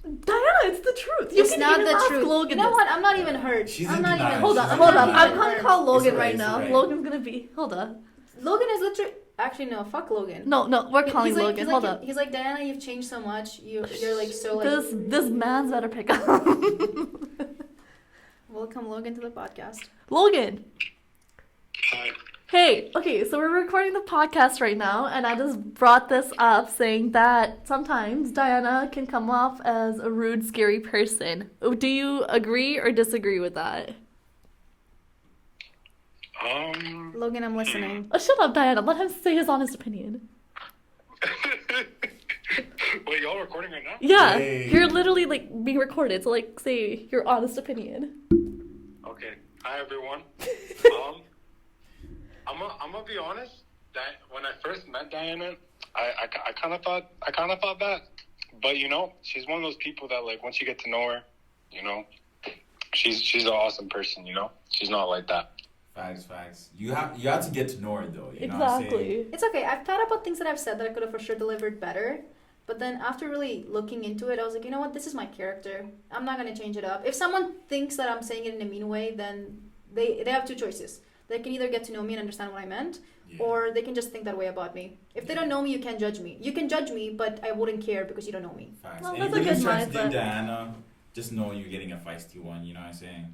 Diana, it's the truth. You It's can not even the ask truth. Logan You know this. what? I'm not even hurt. She's I'm in not denial. even. Hold on, She's hold not on. even I'm hurt. gonna call Logan alright, right it's now. alright. Logan's gonna be. Hold on. Logan is literally. Actually, no. Fuck Logan. No, we're calling He's like, Logan. he's Hold like, up. He's like, Diana, you've changed so much. You're like so like. This man's better pick up. Welcome Logan to the podcast. Logan. Hi. Hey, okay, so we're recording the podcast right now, and I just brought this up saying that sometimes Diana can come off as a rude, scary person. Do you agree or disagree with that? Logan, I'm listening. Oh, shut up, Diana. Let him say his honest opinion. Wait, y'all recording right now? Yeah, Hey. you're literally like being recorded, so like say your honest opinion. Okay. Hi, everyone. I'm gonna be honest. That when I first met Diana, I kind of thought that, but she's one of those people that like once you get to know her, she's an awesome person. She's not like that. Facts. You have to get to know her though. You know what I'm saying? Exactly. It's okay. I've thought about things that I've said that I could have for sure delivered better. But then after really looking into it, I was like, you know what? This is my character. I'm not going to change it up. If someone thinks that I'm saying it in a mean way, then they have two choices. They can either get to know me and understand what I meant, Yeah. or they can just think that way about me. If they don't know me, you can't judge me. You can judge me, but I wouldn't care because you don't know me. Facts. Well, Anybody that's a good who's trying to mindset. do Diana, just know you're getting a feisty one. You know what I'm saying?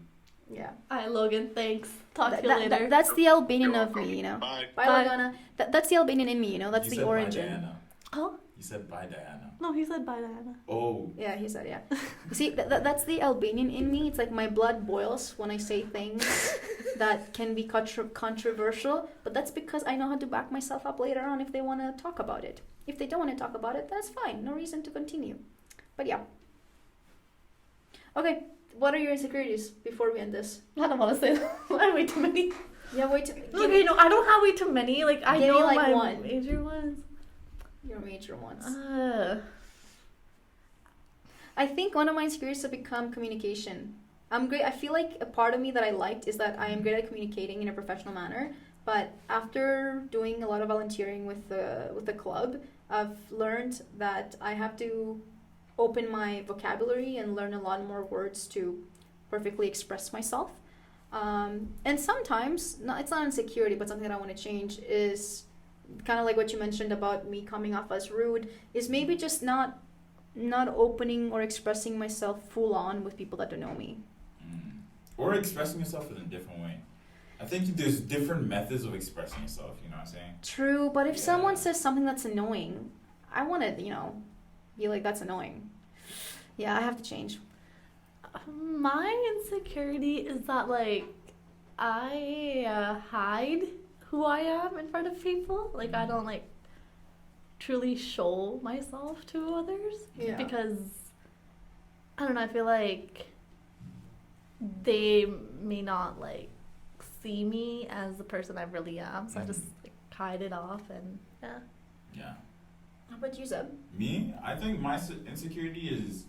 Yeah. Alright, Logan, thanks. Talk to you later. That's the Albanian You're of me, welcome. you know. Bye. Bye, Bye. Lagana. That's the Albanian in me, you know. That's You the said origin. Bye, Diana. Huh? You said bye, Diana. No, he said bye, Diana. Oh. Yeah, he said, yeah. You see, that's the Albanian in me. It's like my blood boils when I say things that can be controversial, but that's because I know how to back myself up later on if they want to talk about it. If they don't want to talk about it, that's fine. No reason to continue. But yeah. Okay, what are your insecurities before we end this? I don't want to say that. I have way too many. Yeah, wait. Okay, no, I don't have way too many. Like, I Give me, know like, my one. major ones. Your major ones. Uh, I think one of my insecurities has become communication. I'm great. I feel like a part of me that I liked is that I am great at communicating in a professional manner. But after doing a lot of volunteering with the club, I've learned that I have to open my vocabulary and learn a lot more words to perfectly express myself. And sometimes, it's not insecurity, but something that I want to change is kind of like what you mentioned about me coming off as rude, is maybe just not opening or expressing myself full on with people that don't know me. Or expressing yourself in a different way. I think there's different methods of expressing yourself, you know what I'm saying? True, but if someone says something that's annoying, I want to, be like, that's annoying. Yeah, I have to change. My insecurity is that, like, I hide who I am in front of people. Like, I don't, like, truly show myself to others. Yeah. Because, I don't know, I feel like they may not, like, see me as the person I really am. So I just, like, hide it off and, yeah. Yeah. How about you, Zeb? Me? I think my insecurity is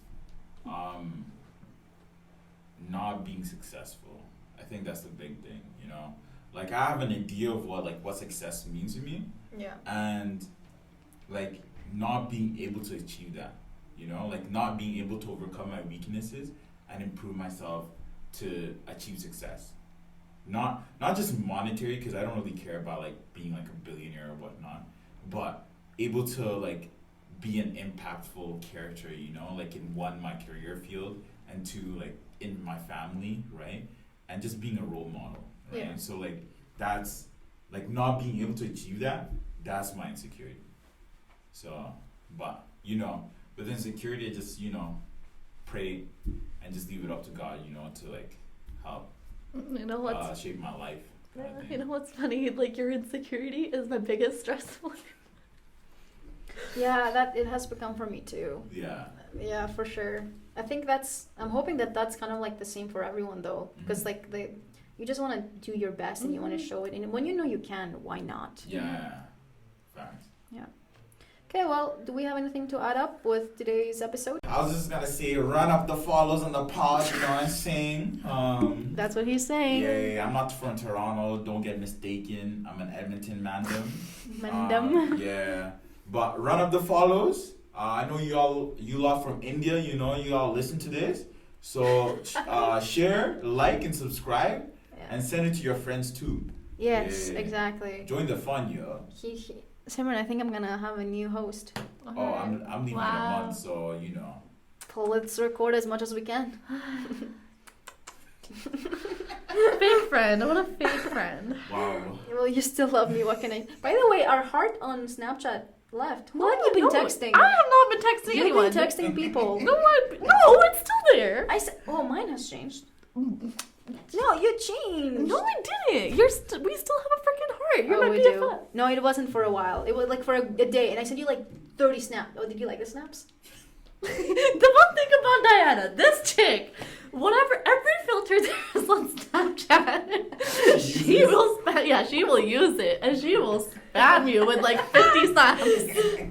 not being successful. I think that's the big thing, Like, I have an idea of what success means to me, Yeah. and like not being able to achieve that, like not being able to overcome my weaknesses and improve myself to achieve success. Not just monetary, because I don't really care about like being like a billionaire or whatnot, but able to like be an impactful character, like in one, my career field, and two, like in my family, right? And just being a role model, right? Yeah. And so like that's like not being able to achieve that, that's my insecurity. So, but with insecurity, I just pray and just leave it up to God, to like help You know what's shape my life. you know what's funny? Like, your insecurity is my biggest stressful. Yeah, that it has become for me too. Yeah. Yeah, for sure. I think I'm hoping that that's kind of like the same for everyone though, because like you just want to do your best and you want to show it, and when you can, why not? Yeah. Facts. Yeah. Okay, well, do we have anything to add up with today's episode? I was just gonna say, run up the follows on the pod, you know what I'm saying? That's what he's saying. Yeah, I'm not from Toronto, don't get mistaken. I'm an Edmonton mandem. Yeah. But run up the follows. I know you lot from India, you all listen to this. So share, like, and subscribe, and send it to your friends too. Yes, exactly. Join the fun, yo. Simran, I think I'm gonna have a new host. Oh, I'm leaving in a month, so Let's record as much as we can. Fake friend. I want a fake friend. Wow. Well, you still love me. What can I? By the way, our heart on Snapchat left. Who have you been texting? I have not been texting anyone. You've been texting people. No, it's still there. I said, oh, mine has changed. No, you changed. No, I didn't. We still have a freaking heart. You're my we BFF. do. No, it wasn't for a while. It was like for a day, and I sent you like 30 snaps. Oh, did you like the snaps? The one thing about Diana, this chick, whatever, every filter there is on Snapchat, she will use it, and she will spam you with like 50 snaps.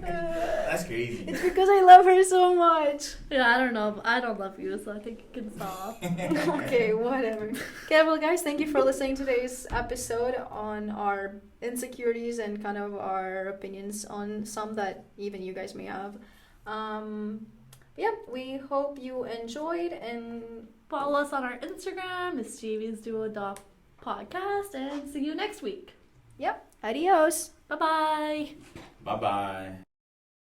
That's crazy. It's because I love her so much. Yeah, I don't know. I don't love you, so I think you can stop. Okay, whatever. Okay, well, guys, thank you for listening to today's episode on our insecurities and kind of our opinions on some that even you guys may have. Yeah, we hope you enjoyed, and Follow us on our Instagram, Mischievous Duo podcast, and see you next week. Yep, adios. Bye-bye. Bye-bye.